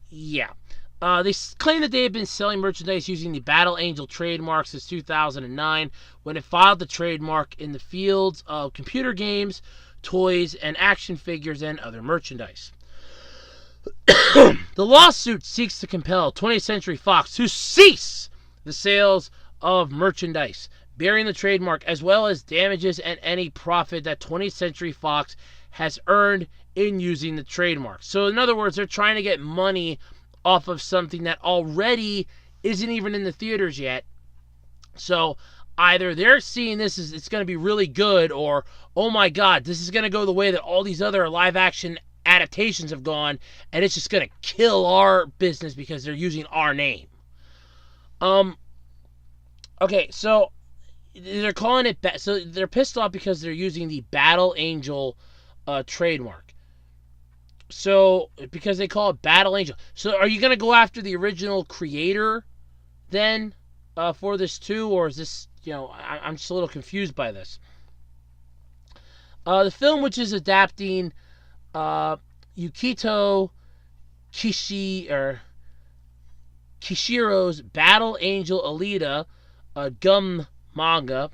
Yeah. They claim that they have been selling merchandise using the Battle Angel trademark since 2009, when it filed the trademark in the fields of computer games, toys, and action figures, and other merchandise. The lawsuit seeks to compel 20th Century Fox to cease the sales of merchandise bearing the trademark, as well as damages and any profit that 20th Century Fox has earned in using the trademark. So in other words, they're trying to get money off of something that already isn't even in the theaters yet. So either they're seeing this as it's going to be really good, or, oh my god, this is going to go the way that all these other live action adaptations have gone, and it's just going to kill our business because they're using our name. Okay, so they're calling it, so they're pissed off because they're using the Battle Angel trademark. So, because they call it Battle Angel. So, are you going to go after the original creator then for this too? Or is this, I'm just a little confused by this. The film, which is adapting Yukito Kishiro's Battle Angel Alita gum manga,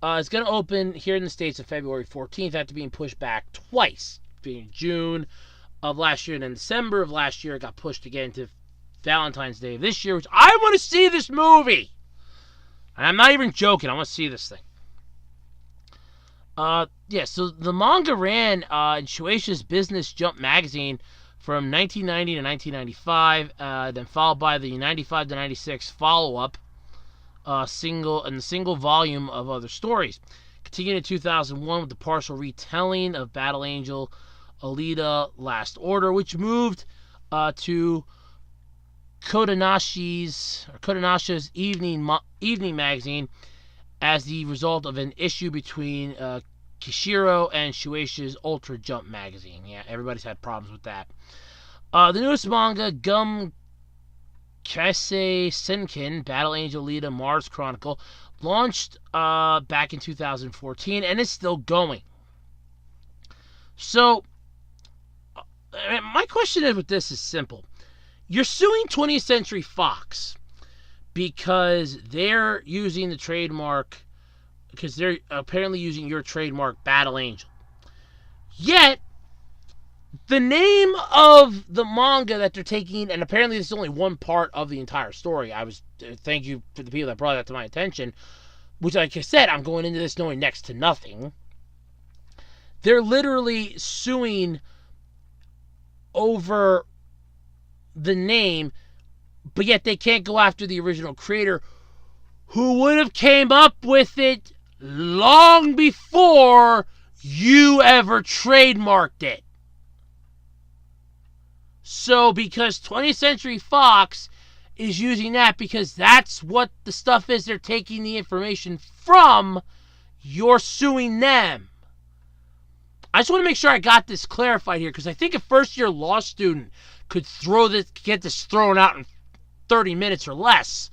is going to open here in the States on February 14th after being pushed back twice, being June of last year, and in December of last year, it got pushed again to Valentine's Day of this year, which I want to see this movie. And I'm not even joking. I want to see this thing. So the manga ran in Shueisha's Business Jump magazine from 1990 to 1995, then followed by the 95 to 96 follow-up single volume of other stories. Continued in 2001 with the partial retelling of Battle Angel Alita Last Order, which moved to Kodanashi's evening magazine as the result of an issue between Kishiro and Shueisha's Ultra Jump magazine. Yeah, everybody's had problems with that. The newest manga, Gum Kaisei Senkin, Battle Angel Alita Mars Chronicle, launched back in 2014 and is still going. So, my question with this is simple. You're suing 20th Century Fox because they're using the trademark, because they're apparently using your trademark Battle Angel. Yet, the name of the manga that they're taking, and apparently this is only one part of the entire story. Thank you for the people that brought that to my attention, which, like I said, I'm going into this knowing next to nothing. They're literally suing over the name, but yet they can't go after the original creator who would have came up with it long before you ever trademarked it. So because 20th Century Fox is using that because that's what the stuff is they're taking the information from, you're suing them. I just want to make sure I got this clarified here, because I think a first-year law student could get this thrown out in 30 minutes or less.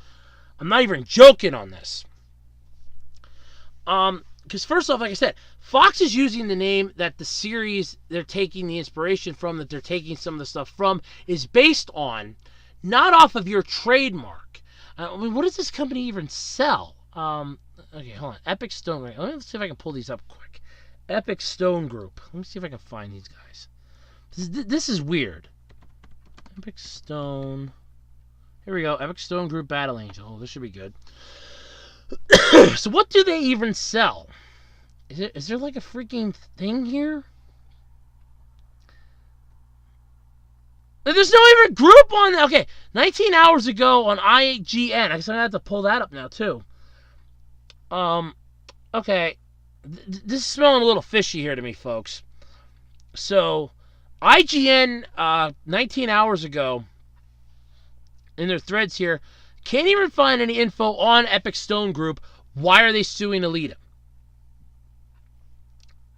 I'm not even joking on this. Because first off, like I said, Fox is using the name that the series they're taking the inspiration from, that they're taking some of the stuff from, is based on, not off of your trademark. What does this company even sell? Okay, hold on. Epic Stone. Let me see if I can pull these up quick. Epic Stone Group. Let me see if I can find these guys. This is weird. Epic Stone. Here we go. Epic Stone Group Battle Angel. Oh, this should be good. So what do they even sell? Is there like a freaking thing here? There's no even group on that. Okay, 19 hours ago on IGN. I guess I'm going to have to pull that up now, too. Okay. This is smelling a little fishy here to me, folks. So, IGN, 19 hours ago, in their threads here, can't even find any info on Epic Stone Group. Why are they suing Alita?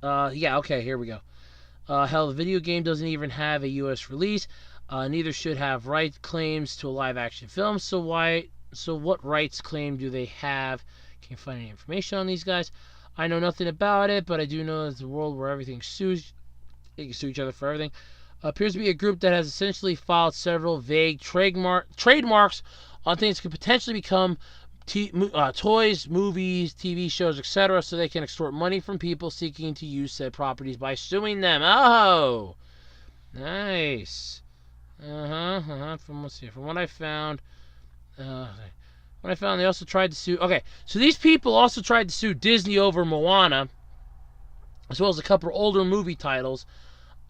Yeah, okay, here we go. Hell, the video game doesn't even have a U.S. release. Neither should have right claims to a live-action film. So what rights claim do they have? Can't find any information on these guys. I know nothing about it, but I do know there's a world where everything sues. They can sue each other for everything. Appears to be a group that has essentially filed several vague trademarks on things that could potentially become toys, movies, TV shows, etc., so they can extort money from people seeking to use said properties by suing them. Oh, nice. From what I found, they also tried to sue. Okay, so these people also tried to sue Disney over Moana, as well as a couple of older movie titles.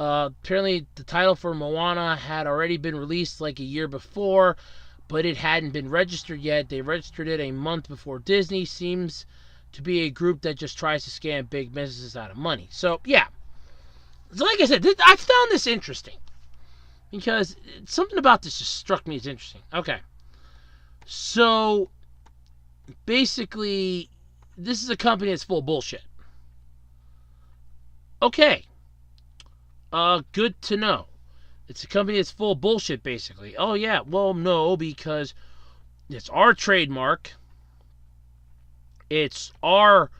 Apparently, the title for Moana had already been released like a year before, but it hadn't been registered yet. They registered it a month before Disney. Seems to be a group that just tries to scam big businesses out of money. So, yeah. So, like I said, I found this interesting, because something about this just struck me as interesting. Okay. So, basically, this is a company that's full of bullshit. Okay. Good to know. It's a company that's full of bullshit, basically. Oh, yeah. Well, no, because it's our trademark. It's our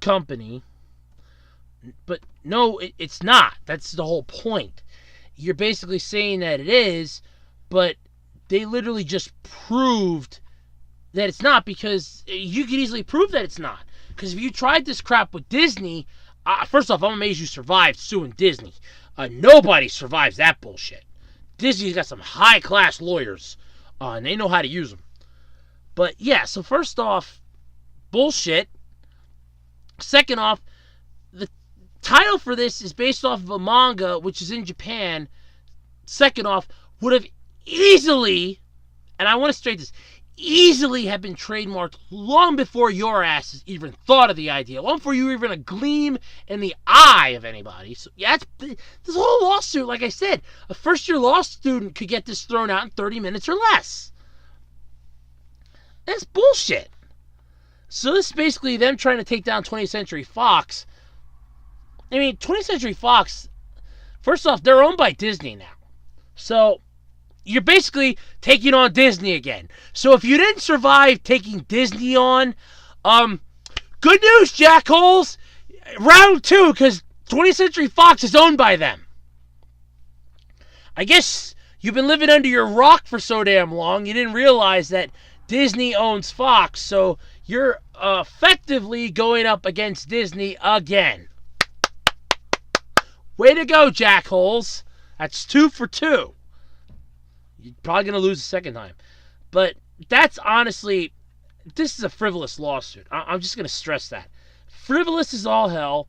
company. But no, it's not. That's the whole point. You're basically saying that it is, but they literally just proved that it's not, because you could easily prove that it's not. Because if you tried this crap with Disney, first off, I'm amazed you survived suing Disney. Nobody survives that bullshit. Disney's got some high-class lawyers, and they know how to use them. But yeah, so first off, bullshit. Second off, the title for this is based off of a manga, which is in Japan. Second off, would have easily, and I want to straight this, easily have been trademarked long before your asses even thought of the idea, long before you were even a gleam in the eye of anybody. So yeah, this whole lawsuit, like I said, a first-year law student could get this thrown out in 30 minutes or less. That's bullshit. So this is basically them trying to take down 20th Century Fox. I mean, 20th Century Fox, first off, they're owned by Disney now. So you're basically taking on Disney again. So if you didn't survive taking Disney on, good news, jackholes. Round 2, because 20th Century Fox is owned by them. I guess you've been living under your rock for so damn long, you didn't realize that Disney owns Fox, so you're effectively going up against Disney again. Way to go, jackholes. That's 2 for 2. You're probably going to lose the second time. But that's honestly, this is a frivolous lawsuit. I'm just going to stress that. Frivolous as all hell.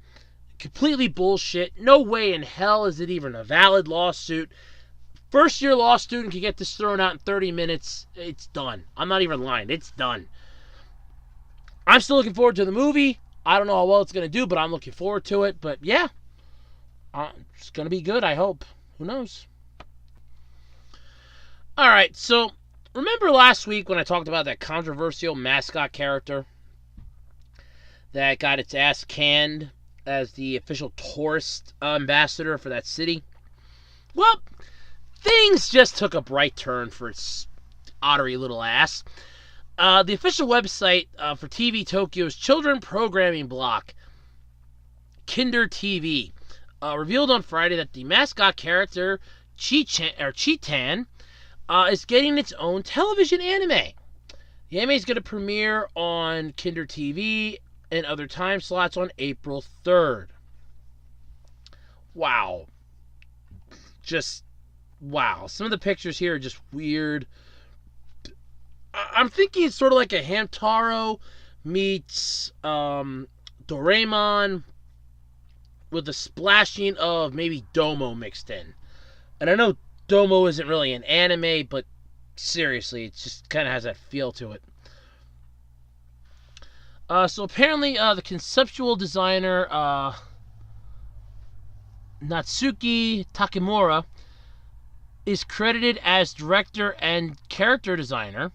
Completely bullshit. No way in hell is it even a valid lawsuit. First-year law student can get this thrown out in 30 minutes. It's done. I'm not even lying. It's done. I'm still looking forward to the movie. I don't know how well it's going to do, but I'm looking forward to it. But yeah, it's going to be good, I hope. Who knows? All right, so remember last week when I talked about that controversial mascot character that got its ass canned as the official tourist ambassador for that city? Well, things just took a bright turn for its ottery little ass. The official website for TV Tokyo's children programming block, Kinder TV, revealed on Friday that the mascot character Chitan is getting its own television anime. The anime is going to premiere on Kinder TV and other time slots on April 3rd. Wow. Just wow. Some of the pictures here are just weird. I'm thinking it's sort of like a Hamtaro meets Doraemon with a splashing of maybe Domo mixed in. And I know Domo isn't really an anime, but seriously, it just kind of has that feel to it. So apparently the conceptual designer Natsuki Takemura is credited as director and character designer.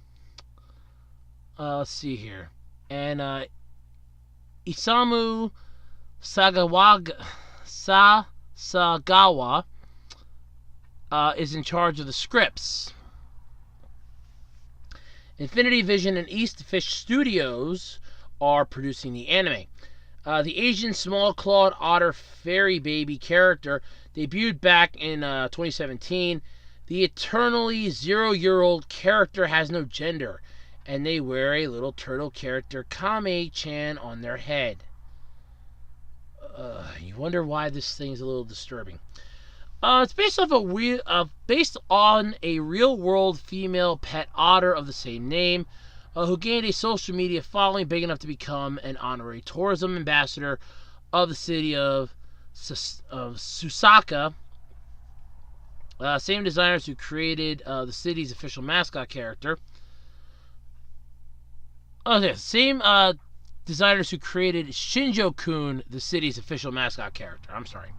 Let's see here. And Isamu Sagawa is in charge of the scripts. Infinity Vision and East Fish Studios are producing the anime. The Asian small-clawed otter fairy baby character debuted back in 2017. The eternally 0-year-old character has no gender, and they wear a little turtle character Kame-chan on their head. You wonder why this thing's a little disturbing. It's based on a real-world female pet otter of the same name, who gained a social media following big enough to become an honorary tourism ambassador of the city of Susaka. Same designers who created the city's official mascot character. Same designers who created Shinjo-kun, the city's official mascot character. I'm sorry.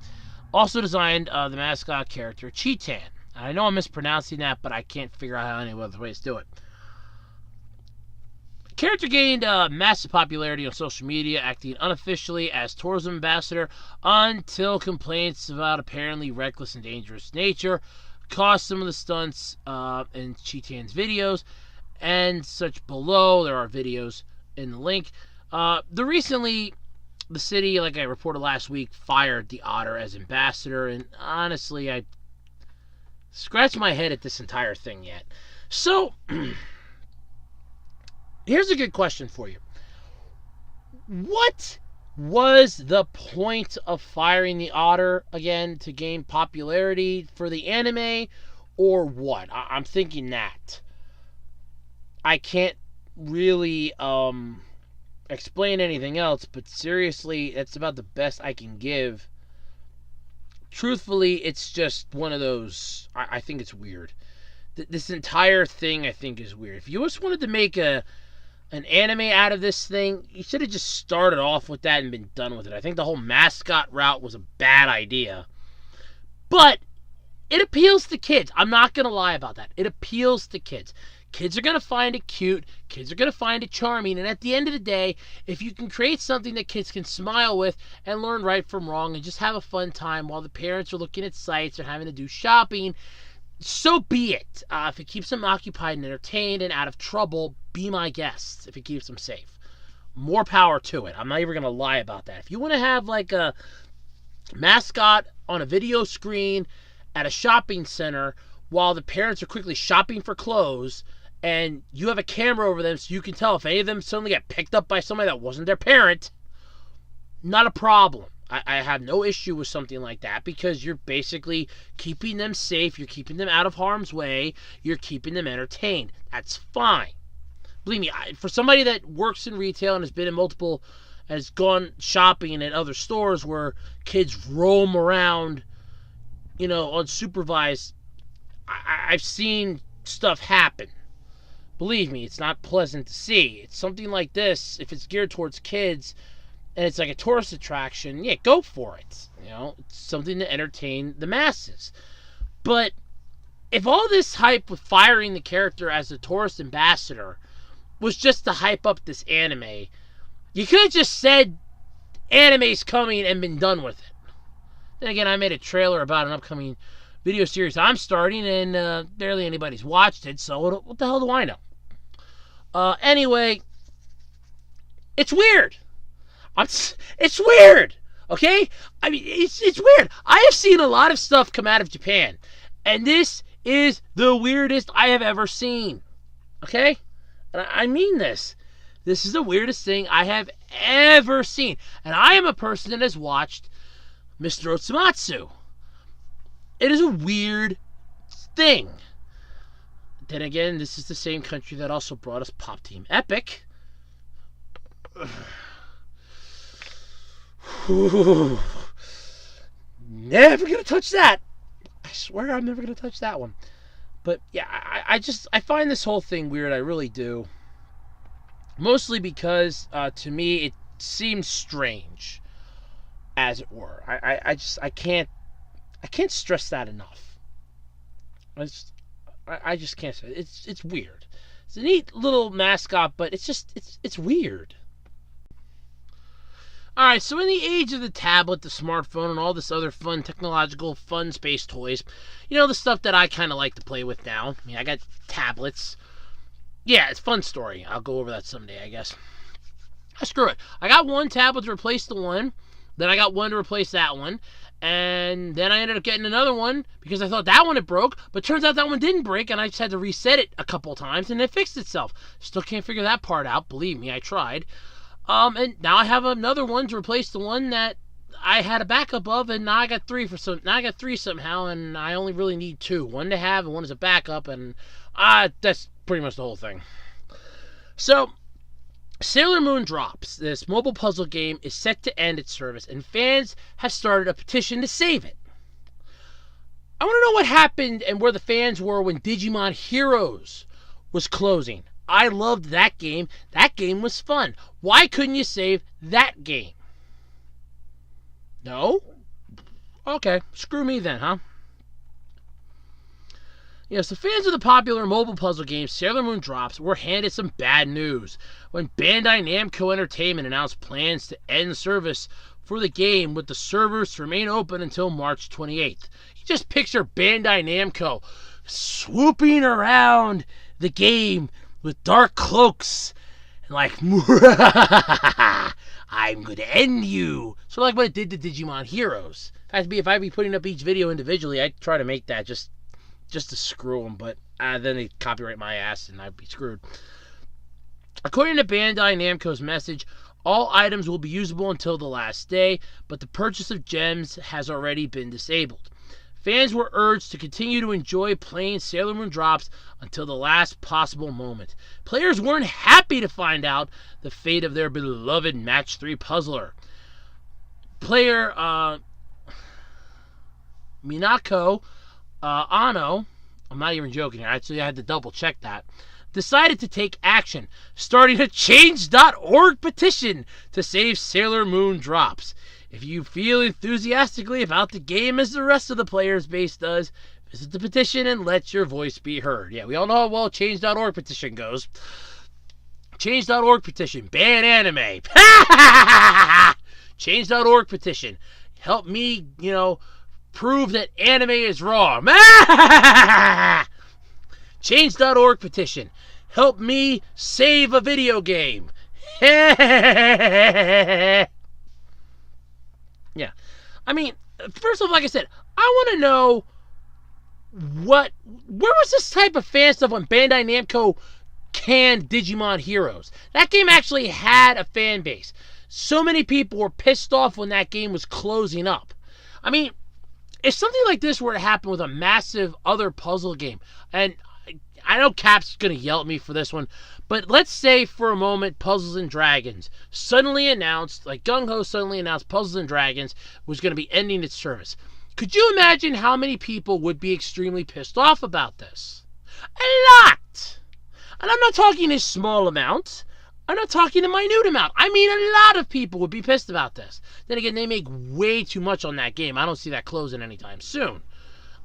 Also designed the mascot character Chitan. I know I'm mispronouncing that, but I can't figure out how any other ways to do it. The character gained massive popularity on social media, acting unofficially as tourism ambassador until complaints about apparently reckless and dangerous nature caused some of the stunts in Chitan's videos and such below. There are videos in the link. The city, like I reported last week, fired the otter as ambassador, and honestly, I scratch my head at this entire thing yet. So, here's a good question for you. What Was the point of firing the otter again to gain popularity for the anime, or what? I'm thinking that. I can't really explain anything else, but seriously, that's about the best I can give. Truthfully, it's just one of those. I think it's weird. This entire thing, I think, is weird. If you just wanted to make an anime out of this thing, you should have just started off with that and been done with it. I think the whole mascot route was a bad idea. But it appeals to kids. I'm not going to lie about that. It appeals to kids. Kids are going to find it cute. Kids are going to find it charming. And at the end of the day, if you can create something that kids can smile with and learn right from wrong and just have a fun time while the parents are looking at sites or having to do shopping, so be it. If it keeps them occupied and entertained and out of trouble, be my guest. If it keeps them safe, more power to it. I'm not even going to lie about that. If you want to have like a mascot on a video screen at a shopping center while the parents are quickly shopping for clothes, and you have a camera over them so you can tell if any of them suddenly get picked up by somebody that wasn't their parent, not a problem. I have no issue with something like that because you're basically keeping them safe, you're keeping them out of harm's way, you're keeping them entertained. That's fine. Believe me, for somebody that works in retail and has gone shopping at other stores where kids roam around, unsupervised, I've seen stuff happen. Believe me, it's not pleasant to see. It's something like this, if it's geared towards kids and it's like a tourist attraction, yeah, go for it. It's something to entertain the masses. But if all this hype with firing the character as a tourist ambassador was just to hype up this anime, you could have just said anime's coming and been done with it. Then again, I made a trailer about an upcoming video series I'm starting, and barely anybody's watched it, so what the hell do I know? Anyway, it's weird. It's weird, okay? I mean, it's weird. I have seen a lot of stuff come out of Japan, and this is the weirdest I have ever seen, okay? And I mean this. This is the weirdest thing I have ever seen, and I am a person that has watched Mr. Otsumatsu. It is a weird thing. Then again, this is the same country that also brought us Pop Team Epic. Never gonna touch that. I swear I'm never gonna touch that one. But yeah, I find this whole thing weird. I really do. Mostly because to me it seems strange, as it were. I can't stress that enough. I just can't say it. It's weird. It's a neat little mascot, but it's weird. Alright, so in the age of the tablet, the smartphone, and all this other fun technological fun space toys, the stuff that I kind of like to play with now. I mean, I got tablets. Yeah, it's a fun story. I'll go over that someday, I guess. Screw it. I got one tablet to replace the one. Then I got one to replace that one. And then I ended up getting another one because I thought that one had broke. But turns out that one didn't break, and I just had to reset it a couple times, and it fixed itself. Still can't figure that part out. Believe me, I tried. And now I have another one to replace the one that I had a backup of, and now I got three somehow, and I only really need two. One to have and one as a backup, and that's pretty much the whole thing. So, Sailor Moon Drops, this mobile puzzle game, is set to end its service, and fans have started a petition to save it. I want to know what happened and where the fans were when Digimon Heroes was closing. I loved that game. That game was fun. Why couldn't you save that game? No? Okay, screw me then, huh? Yes, the fans of the popular mobile puzzle game Sailor Moon Drops were handed some bad news when Bandai Namco Entertainment announced plans to end service for the game, with the servers to remain open until March 28th. You just picture Bandai Namco swooping around the game with dark cloaks and like, I'm going to end you. Sort of like what it did to Digimon Heroes. If I'd be putting up each video individually, I'd try to make that just to screw them, but then they'd copyright my ass and I'd be screwed. According to Bandai Namco's message All items will be usable until the last day, but the purchase of gems has already been disabled. Fans were urged to continue to enjoy playing Sailor Moon drops until the last possible moment. Players weren't happy to find out the fate of their beloved Match 3 puzzler. Player Minako Ano, I'm not even joking here, actually I had to double check that, decided to take action, starting a change.org petition to save Sailor Moon drops. If you feel enthusiastically about the game as the rest of the players base does, visit the petition and let your voice be heard. Yeah, we all know how well change.org petition goes. Change.org petition, ban anime. Change.org petition, help me, prove that anime is wrong. Change.org petition, help me save a video game. Yeah. I mean, first of all, like I said, I want to know where was this type of fan stuff when Bandai Namco canned Digimon Heroes? That game actually had a fan base. So many people were pissed off when that game was closing up. I mean, if something like this were to happen with a massive other puzzle game, and I know Cap's going to yell at me for this one, but let's say for a moment Puzzles and Dragons suddenly announced, like Gung-Ho suddenly announced Puzzles and Dragons was going to be ending its service. Could you imagine how many people would be extremely pissed off about this? A lot! And I'm not talking a small amount. I'm not talking a minute amount. I mean, a lot of people would be pissed about this. Then again, they make way too much on that game. I don't see that closing anytime soon.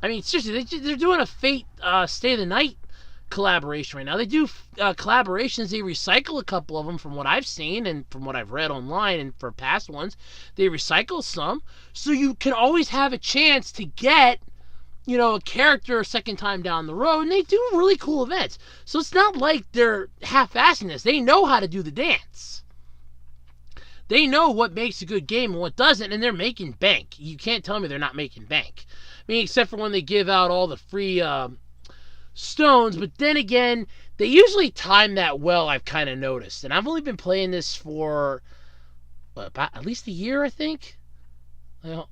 I mean, seriously, they're doing a Fate Stay the Night collaboration right now. They do collaborations. They recycle a couple of them from what I've seen and from what I've read online, and for past ones, they recycle some. So you can always have a chance to get, a character a second time down the road, and they do really cool events. So it's not like they're half-assing this. They know how to do the dance. They know what makes a good game and what doesn't, and they're making bank. You can't tell me they're not making bank. I mean, except for when they give out all the free stones, but then again, they usually time that well, I've kind of noticed. And I've only been playing this for about at least a year, I think.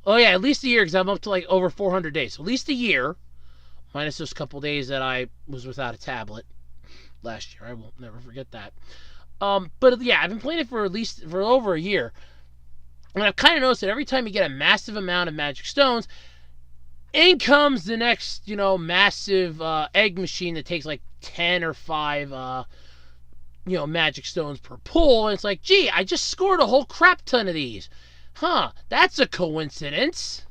Oh yeah, at least a year, because I'm up to like over 400 days. So at least a year, minus those couple days that I was without a tablet last year. I will never forget that. But yeah, I've been playing it for over a year, and I've kind of noticed that every time you get a massive amount of magic stones, in comes the next, massive egg machine that takes like 10 or 5, magic stones per pull. And it's like, gee, I just scored a whole crap ton of these. Huh, that's a coincidence.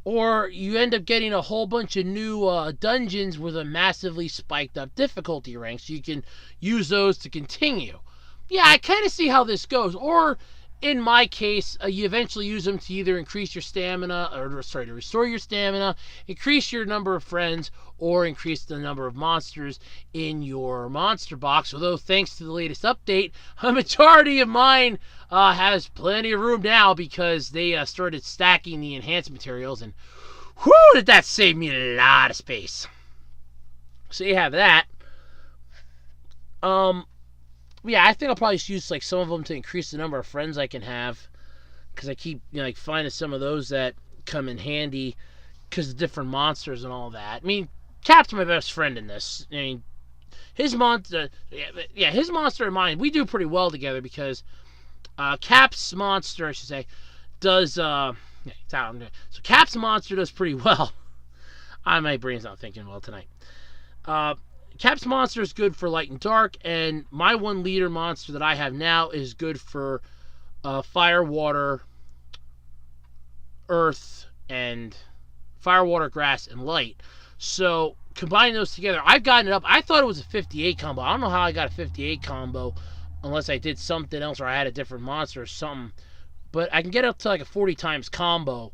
Or you end up getting a whole bunch of new dungeons with a massively spiked up difficulty rank, so you can use those to continue. Yeah, I kind of see how this goes. Or in my case, you eventually use them to either increase your stamina, to restore your stamina, increase your number of friends, or increase the number of monsters in your monster box. Although, thanks to the latest update, a majority of mine has plenty of room now because they started stacking the enhanced materials, and whew, did that save me a lot of space. So you have that. Yeah, I think I'll probably just use like some of them to increase the number of friends I can have, because I keep finding some of those that come in handy because of different monsters and all that. I mean, Cap's my best friend in this. I mean, his monster and mine, we do pretty well together because Cap's monster, I should say, does so Cap's monster does pretty well. My brain's not thinking well tonight. Cap's monster is good for light and dark, and my one leader monster that I have now is good for fire, water, earth, and fire, water, grass, and light. So combining those together, I've gotten it up. I thought it was a 58 combo. I don't know how I got a 58 combo unless I did something else or I had a different monster or something. But I can get up to like a 40 times combo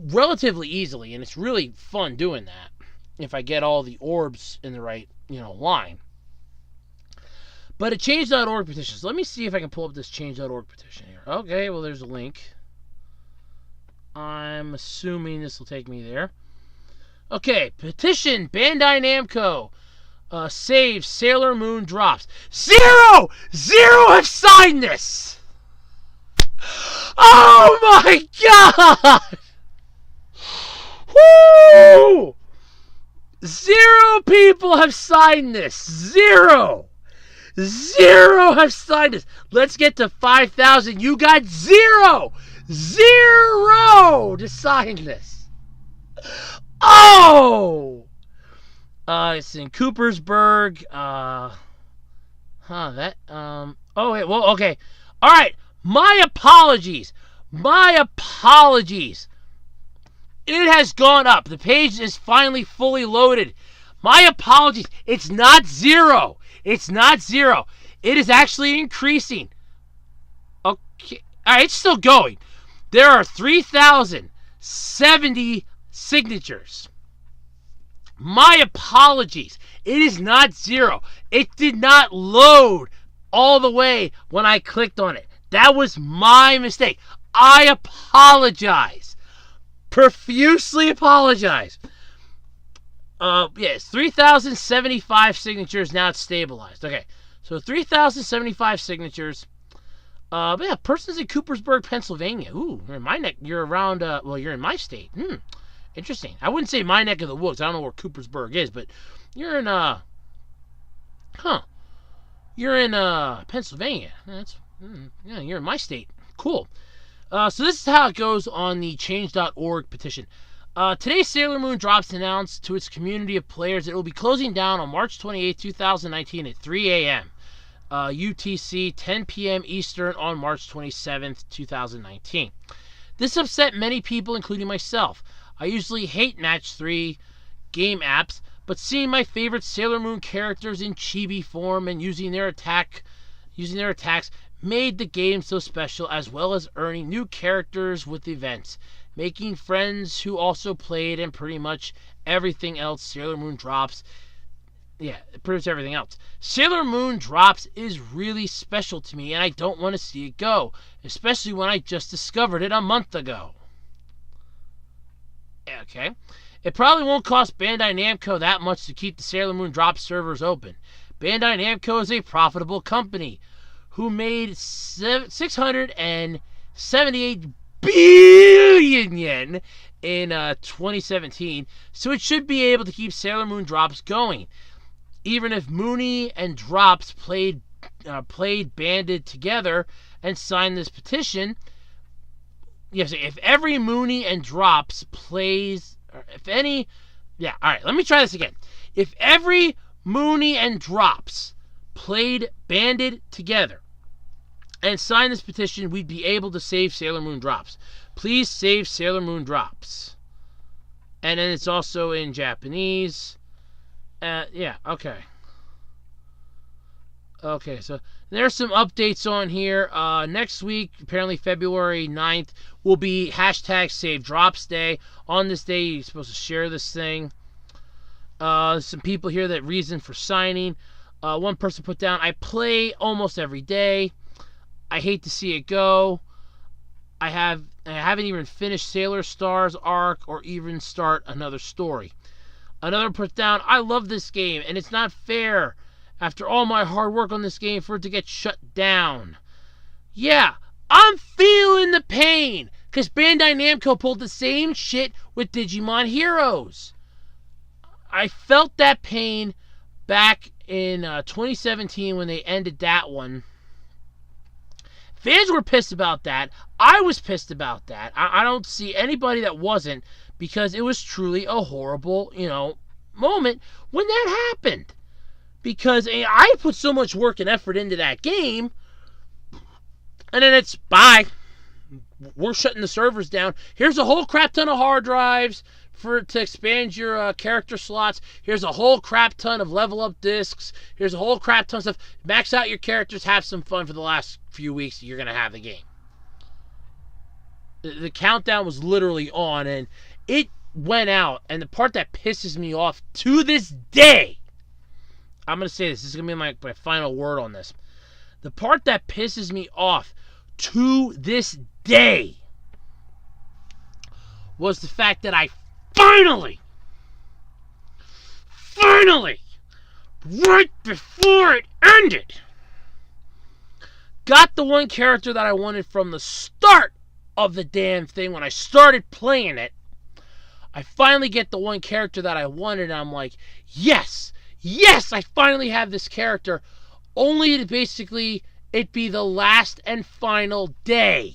relatively easily, and it's really fun doing that if I get all the orbs in the right, line. But a change.org petition. So let me see if I can pull up this change.org petition here. Okay, well, there's a link. I'm assuming this will take me there. Okay, petition Bandai Namco. Save Sailor Moon drops. Zero have signed this. Oh my god! Woo! 0 people have signed this. 0 have signed this. Let's get to 5,000. You got 0 to sign this. Oh! It's in Coopersburg. Oh, wait, well, okay. All right. My apologies. It has gone up. The page is finally fully loaded. My apologies. It's not 0. It is actually increasing. Okay. All right, it's still going. There are 3,070 signatures. My apologies. It is not 0. It did not load all the way when I clicked on it. That was my mistake. I apologize. Profusely apologize. Yes, 3,075 signatures. Now it's stabilized. Okay, so 3,075 signatures. But yeah, person's in Coopersburg, Pennsylvania. Ooh, you're in my neck. You're around. You're in my state. Interesting. I wouldn't say my neck of the woods. I don't know where Coopersburg is, but you're in You're in Pennsylvania. Yeah, you're in my state. Cool. So this is how it goes on the change.org petition. Today, Sailor Moon Drops announced to its community of players that it will be closing down on March 28, 2019 at 3 a.m. UTC, 10 p.m. Eastern on March 27, 2019. This upset many people, including myself. I usually hate Match 3 game apps, but seeing my favorite Sailor Moon characters in chibi form and using their attacks made the game so special, as well as earning new characters with events, making friends who also played, and pretty much everything else Sailor Moon Drops. Yeah, pretty much everything else. Sailor Moon Drops is really special to me, and I don't want to see it go, especially when I just discovered it a month ago. Okay. It probably won't cost Bandai Namco that much to keep the Sailor Moon Drops servers open. Bandai Namco is a profitable company who made 678 billion yen in 2017, so it should be able to keep Sailor Moon Drops going. Even if Mooney and Drops played banded together and signed this petition, yes, if every Mooney and Drops plays, alright, let me try this again. If every Mooney and Drops played banded together and signed this petition, we'd be able to save Sailor Moon Drops. Please save Sailor Moon Drops. And then it's also in Japanese. Okay. Okay, so there's some updates on here. Next week, apparently February 9th, will be hashtag Save Drops Day. On this day, you're supposed to share this thing. Some people here that reason for signing. One person put down, I play almost every day. I hate to see it go. I haven't even finished Sailor Star's arc or even start another story. Another put down, I love this game, and it's not fair after all my hard work on this game for it to get shut down. Yeah, I'm feeling the pain, because Bandai Namco pulled the same shit with Digimon Heroes. I felt that pain back in 2017 when they ended that one. Fans were pissed about that. I was pissed about that. I don't see anybody that wasn't, because it was truly a horrible, moment when that happened. Because I put so much work and effort into that game, and then it's, bye. We're shutting the servers down. Here's a whole crap ton of hard drives to expand your character slots. Here's a whole crap ton of level up discs. Here's a whole crap ton of stuff. Max out your characters. Have some fun for the last few weeks you're going to have the game. The countdown was literally on, and it went out. And the part that pisses me off to this day, I'm going to say this. This is going to be my final word on this. The part that pisses me off to this day was the fact that I finally right before it ended, got the one character that I wanted from the start of the damn thing. When I started playing it, I finally get the one character that I wanted, and I'm like, yes, I finally have this character, only to basically it be the last and final day.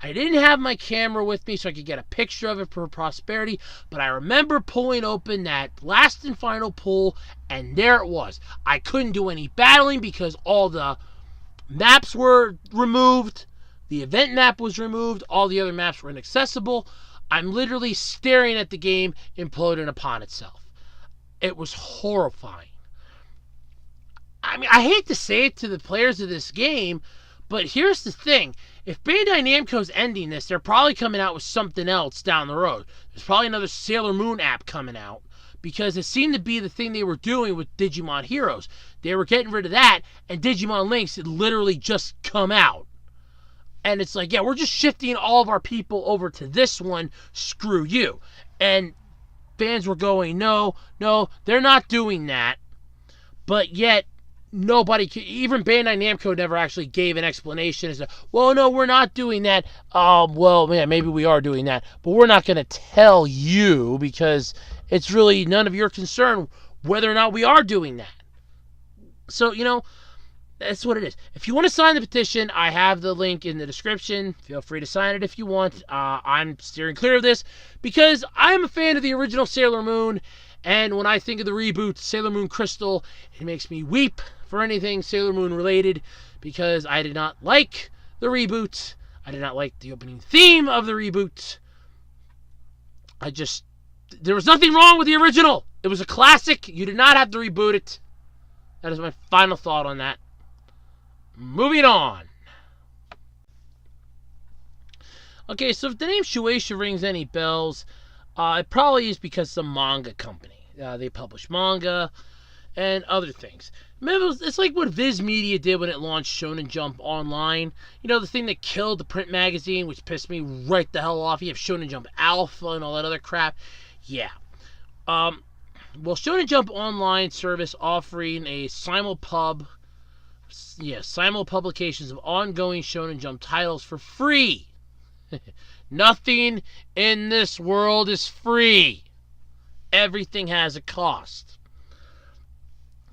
I didn't have my camera with me so I could get a picture of it for prosperity, but I remember pulling open that last and final pull, and there it was. I couldn't do any battling because all the maps were removed, the event map was removed, all the other maps were inaccessible. I'm literally staring at the game imploding upon itself. It was horrifying. I mean, I hate to say it to the players of this game, but here's the thing. If Bandai Namco's ending this, they're probably coming out with something else down the road. There's probably another Sailor Moon app coming out, because it seemed to be the thing they were doing with Digimon Heroes. They were getting rid of that, and Digimon Links had literally just come out. And it's like, yeah, we're just shifting all of our people over to this one. Screw you. And fans were going, no, they're not doing that. But yet, nobody, even Bandai Namco never actually gave an explanation as to, well, no, we're not doing that. Well, yeah, maybe we are doing that, but we're not going to tell you because it's really none of your concern whether or not we are doing that. So, that's what it is. If you want to sign the petition, I have the link in the description. Feel free to sign it if you want. I'm steering clear of this because I'm a fan of the original Sailor Moon, and when I think of the reboot, Sailor Moon Crystal, it makes me weep for anything Sailor Moon related because I did not like the reboot. I did not like the opening theme of the reboot. There was nothing wrong with the original. It was a classic. You did not have to reboot it. That is my final thought on that. Moving on. Okay, so if the name Shueisha rings any bells, it probably is because it's a manga company. They publish manga and other things. Remember, it's like what Viz Media did when it launched Shonen Jump Online. The thing that killed the print magazine, which pissed me right the hell off. You have Shonen Jump Alpha and all that other crap. Yeah. Well, Shonen Jump Online service offering a simul-publications of ongoing Shonen Jump titles for free. Nothing in this world is free. Everything has a cost.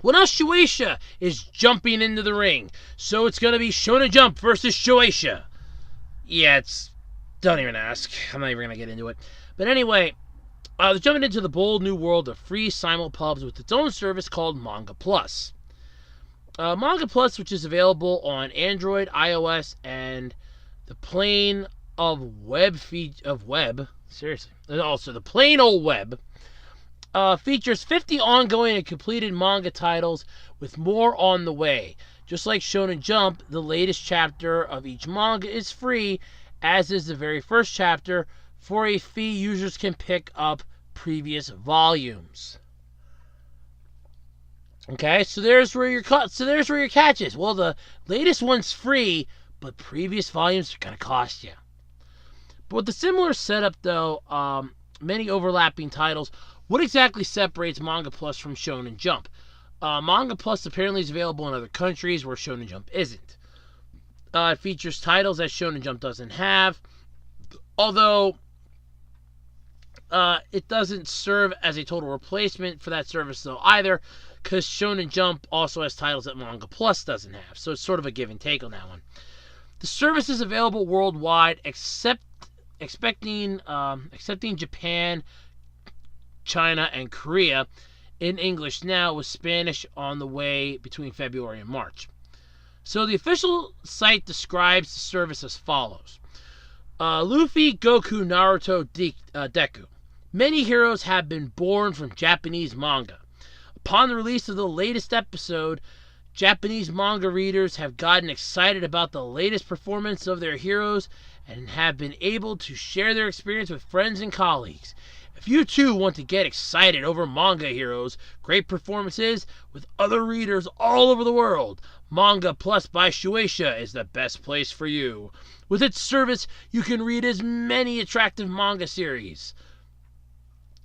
Well, now Shueisha is jumping into the ring, so it's going to be Shonen Jump versus Shueisha. Yeah, don't even ask. I'm not even going to get into it. But anyway, they're jumping into the bold new world of free simul-pubs with its own service called Manga Plus. Manga Plus, which is available on Android, iOS, and the plain of web seriously, and also the plain old web, features 50 ongoing and completed manga titles with more on the way. Just like Shonen Jump, the latest chapter of each manga is free, as is the very first chapter. For a fee, users can pick up previous volumes. Okay, so there's where your catch is. Well, the latest one's free, but previous volumes are going to cost you. But with the similar setup, though, many overlapping titles, what exactly separates Manga Plus from Shonen Jump? Manga Plus apparently is available in other countries where Shonen Jump isn't. It features titles that Shonen Jump doesn't have, although it doesn't serve as a total replacement for that service, though, either, because Shonen Jump also has titles that Manga Plus doesn't have, so it's sort of a give and take on that one. The service is available worldwide, excepting Japan, China, and Korea in English now, with Spanish on the way between February and March. So the official site describes the service as follows. Luffy, Goku, Naruto, Deku. Many heroes have been born from Japanese manga. Upon the release of the latest episode, Japanese manga readers have gotten excited about the latest performance of their heroes and have been able to share their experience with friends and colleagues. If you too want to get excited over manga heroes' great performances with other readers all over the world, Manga Plus by Shueisha is the best place for you. With its service, you can read as many attractive manga series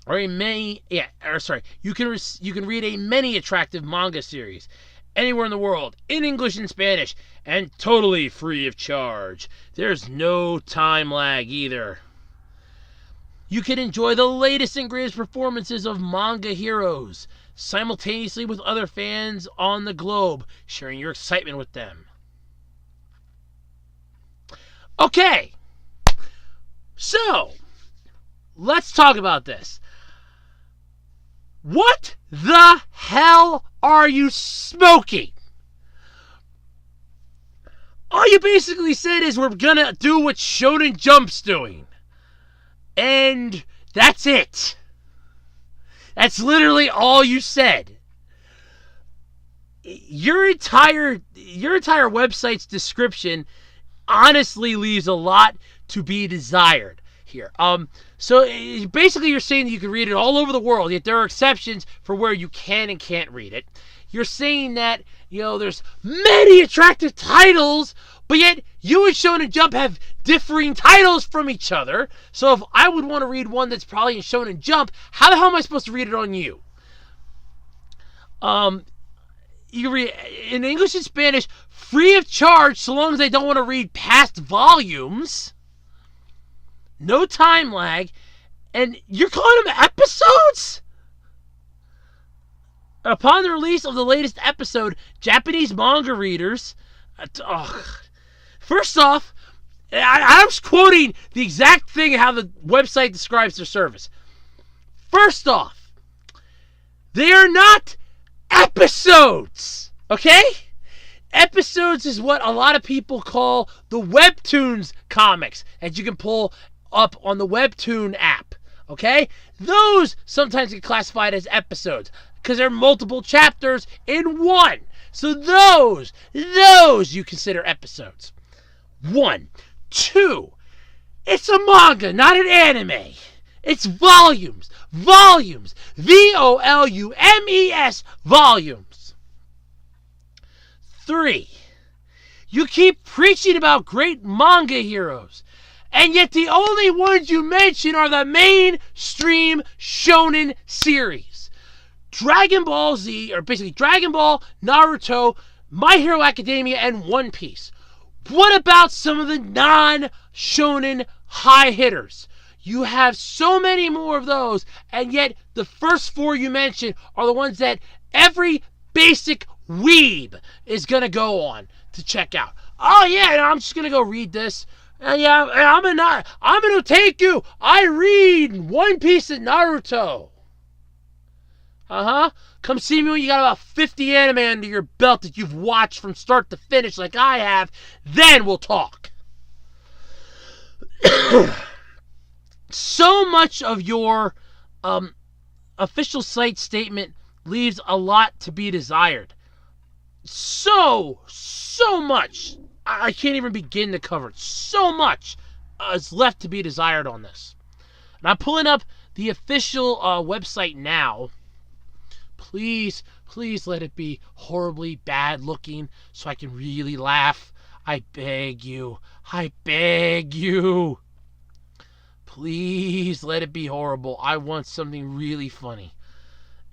You can read a many attractive manga series anywhere in the world, in English and Spanish, and totally free of charge. There's no time lag either. You can enjoy the latest and greatest performances of manga heroes, simultaneously with other fans on the globe, sharing your excitement with them. Okay, so let's talk about this. What the hell are you smoking? All you basically said is we're gonna do what Shonen Jump's doing. And that's it. That's literally all you said. Your entire website's description honestly leaves a lot to be desired here. So basically you're saying that you can read it all over the world, yet there are exceptions for where you can and can't read it. You're saying that, there's many attractive titles, but yet you and Shonen Jump have differing titles from each other. So if I would want to read one that's probably in Shonen Jump, how the hell am I supposed to read it on you? You can read in English and Spanish free of charge so long as I don't want to read past volumes. No time lag. And you're calling them episodes? Upon the release of the latest episode, Japanese manga readers... First off, I'm quoting the exact thing how the website describes their service. First off, they are not episodes, okay? Episodes is what a lot of people call the Webtoons comics that you can pull up on the Webtoon app, okay? Those sometimes get classified as episodes because they're multiple chapters in one. So those you consider episodes. 1. 2. It's a manga, not an anime. It's volumes. Volumes. VOLUMES. Volumes. 3. You keep preaching about great manga heroes, and yet the only ones you mention are the mainstream shonen series. Dragon Ball Z, or basically Dragon Ball, Naruto, My Hero Academia, and One Piece. What about some of the non-shonen high hitters? You have so many more of those, and yet the first 4 you mentioned are the ones that every basic weeb is going to go on to check out. Oh yeah, I'm just going to go read this. And yeah, I'm an otaku. I read One Piece and Naruto. Come see me when you got about 50 anime under your belt that you've watched from start to finish like I have. Then we'll talk. So much of your official site statement leaves a lot to be desired. So much. I can't even begin to cover it. So much is left to be desired on this. And I'm pulling up the official website now. Please let it be horribly bad looking so I can really laugh. I beg you. Please let it be horrible. I want something really funny.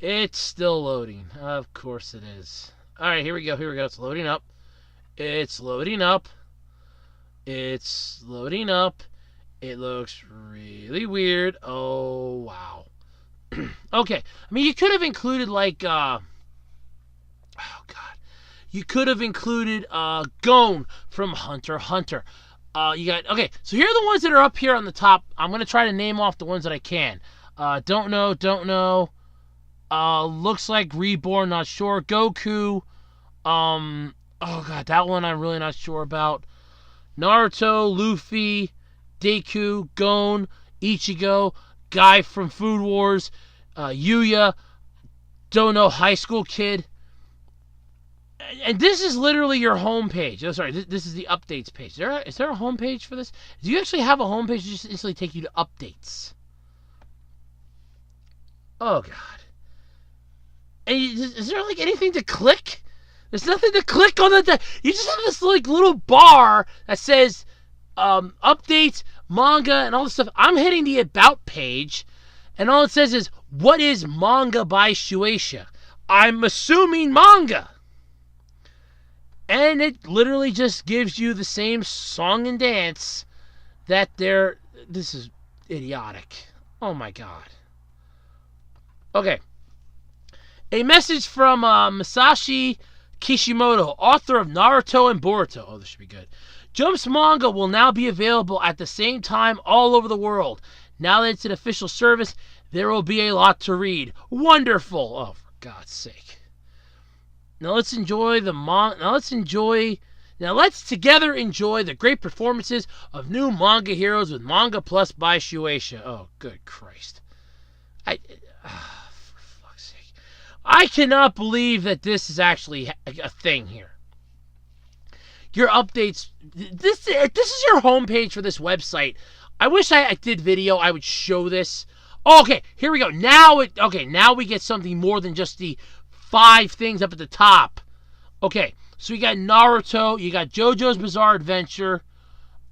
It's still loading. Of course it is. Alright, here we go. It's loading up. It looks really weird. Oh, wow. Okay. I mean, you could have included, You could have included Gon from Hunter x Hunter. Okay, so here are the ones that are up here on the top. I'm going to try to name off the ones that I can. Don't know. Looks like Reborn, not sure. Goku. That one I'm really not sure about. Naruto, Luffy, Deku, Gon, Ichigo, guy from Food Wars, Yuya, don't know, High School Kid. And this is literally your homepage. Oh, sorry, this is the updates page. Is there a homepage for this? Do you actually have a homepage that just instantly take you to updates? Oh, God. And is there, anything to click? There's nothing to click on the... You just have this, little bar that says updates, manga, and all this stuff. I'm hitting the About page, And all it says is, what is manga by Shueisha? I'm assuming manga. And it literally just gives you the same song and dance that this is idiotic. Oh my god. Okay. A message from Masashi Kishimoto, author of Naruto and Boruto. Oh, this should be good. Jump's manga will now be available at the same time all over the world. Now that it's an official service, there will be a lot to read. Wonderful! Oh, for God's sake. Now let's together enjoy the great performances of new manga heroes with Manga Plus by Shueisha. Oh, good Christ. For fuck's sake. I cannot believe that this is actually a thing here. Your updates, this is your homepage for this website. I wish I did video, I would show this. Oh, okay, here we go. Now we get something more than just the 5 things up at the top. Okay, so you got Naruto, you got JoJo's Bizarre Adventure,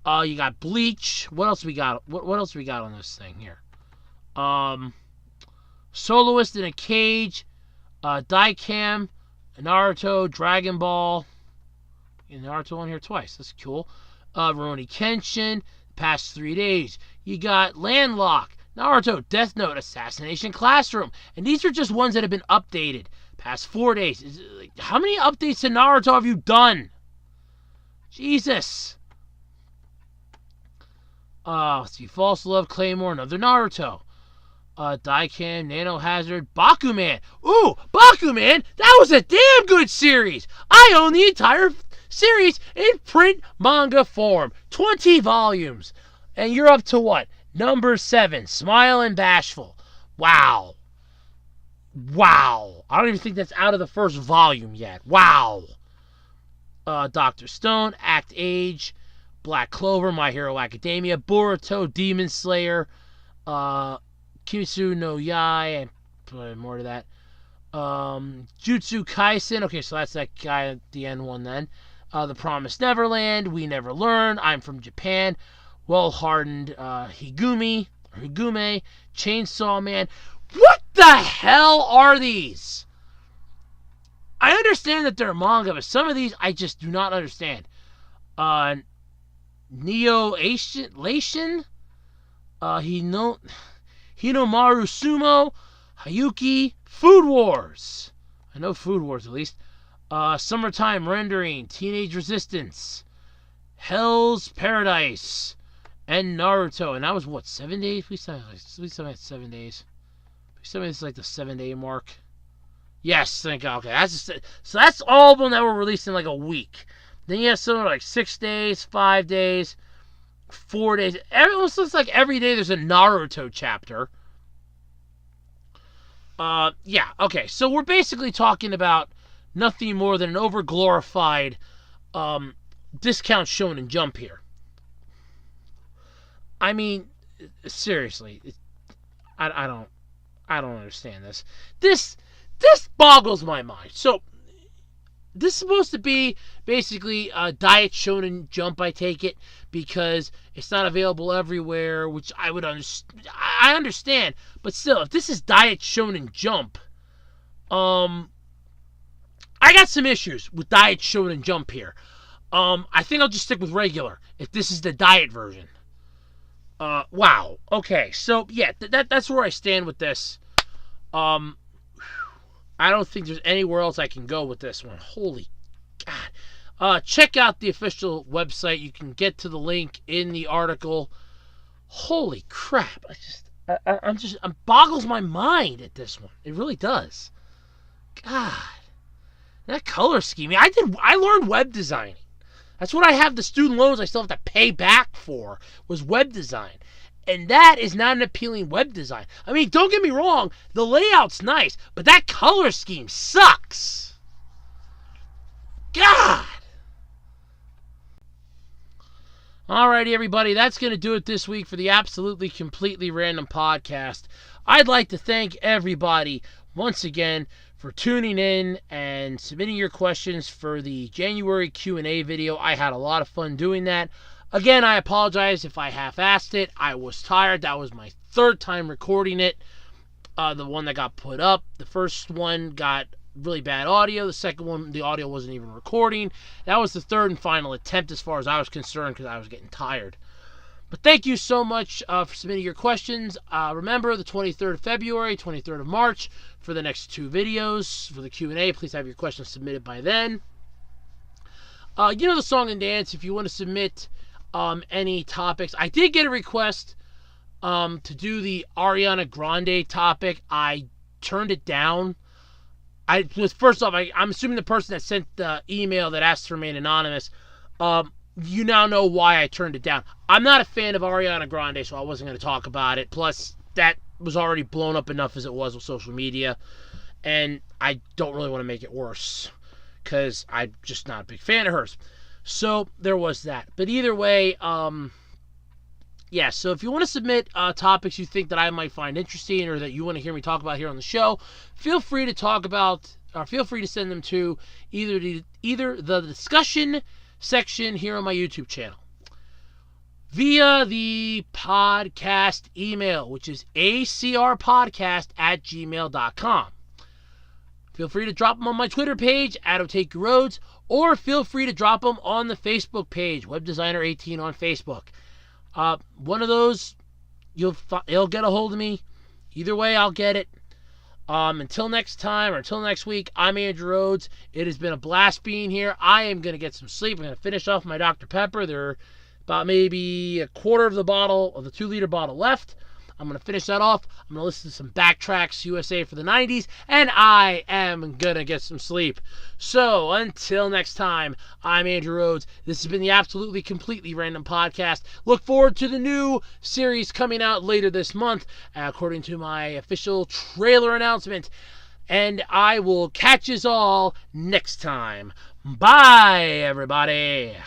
you got Bleach. What else we got? What else we got on this thing here? Soloist in a Cage, Daikam, Naruto, Dragon Ball. Naruto on here twice. That's cool. Rurouni Kenshin, Past 3 Days. You got Landlock, Naruto, Death Note, Assassination Classroom. And these are just ones that have been updated. Past 4 days. How many updates to Naruto have you done? Jesus. Let's see. False Love, Claymore, another Naruto. Daikam, Nano Hazard, Bakuman. Ooh, Bakuman! That was a damn good series! I own the entire series in print manga form. 20 volumes. And you're up to what? Number 7, Smile and Bashful. Wow. Wow. I don't even think that's out of the first volume yet. Wow. Dr. Stone, Act Age, Black Clover, My Hero Academia, Boruto, Demon Slayer, Kimetsu no Yai, and more to that. Jutsu Kaisen. Okay, so that's that guy at the end one then. The Promised Neverland, We Never Learn, I'm from Japan, Well Hardened, Higume, Chainsaw Man. What the hell are these? I understand that they're manga, but some of these I just do not understand. Neo Lation, Hinomaru Sumo, Hayuki, Food Wars. I know Food Wars at least. Summertime Rendering, Teenage Resistance, Hell's Paradise, and Naruto. And that was what, 7 days? Please tell me it's 7 days. Please tell me it's like the 7-day mark. Yes, thank God. Okay, so that's all of them that were released in like a week. Then you have some like 6 days, 5 days, 4 days. It almost looks like every day there's a Naruto chapter. Yeah, okay. So we're basically talking about nothing more than an overglorified discount Shonen Jump here. I mean, seriously, I don't understand this. This boggles my mind. So this is supposed to be basically a Diet Shonen Jump, I take it, because it's not available everywhere, which I understand, but still, if this is Diet Shonen Jump, I got some issues with Diet Shonen Jump here. I think I'll just stick with regular if this is the diet version. Wow. Okay, so yeah, that's where I stand with this. I don't think there's anywhere else I can go with this one. Holy God. Check out the official website. You can get to the link in the article. Holy crap. I'm boggles my mind at this one. It really does. God. That color scheme. I learned web designing. That's what I have the student loans I still have to pay back for, was web design. And that is not an appealing web design. I mean, don't get me wrong, the layout's nice, but that color scheme sucks. God! Alrighty, everybody, that's going to do it this week for the Absolutely Completely Random Podcast. I'd like to thank everybody once again for tuning in and submitting your questions for the January Q&A video. I had a lot of fun doing that. Again, I apologize if I half-assed it. I was tired. That was my 3rd time recording it. the one that got put up. The first one got really bad audio. The second one, the audio wasn't even recording. That was the third and final attempt as far as I was concerned because I was getting tired. But thank you so much for submitting your questions. Remember, the 23rd of February, 23rd of March for the next 2 videos. For the Q&A, please have your questions submitted by then. You know the song and dance. If you want to submit any topics. I did get a request to do the Ariana Grande topic. I turned it down. First off, I'm assuming the person that sent the email that asked to remain anonymous, you now know why I turned it down. I'm not a fan of Ariana Grande, so I wasn't going to talk about it. Plus, that was already blown up enough as it was with social media, and I don't really want to make it worse because I'm just not a big fan of hers. So there was that. But either way, yeah, so if you want to submit topics you think that I might find interesting or that you want to hear me talk about here on the show, feel free to send them to either the discussion section here on my YouTube channel via the podcast email, which is acrpodcast@gmail.com. Feel free to drop them on my Twitter page, @OtakuRoads, or feel free to drop them on the Facebook page, WebDesigner18 on Facebook. One of those, it'll get a hold of me. Either way, I'll get it. Until next time, or until next week, I'm Andrew Rhodes. It has been a blast being here. I am going to get some sleep. I'm going to finish off my Dr. Pepper. There are about maybe a quarter of the bottle, of the 2-liter bottle left. I'm going to finish that off. I'm going to listen to some Backtracks USA for the 90s, and I am going to get some sleep. So, until next time, I'm Andrew Rhodes. This has been the Absolutely Completely Random Podcast. Look forward to the new series coming out later this month, according to my official trailer announcement. And I will catch us all next time. Bye, everybody.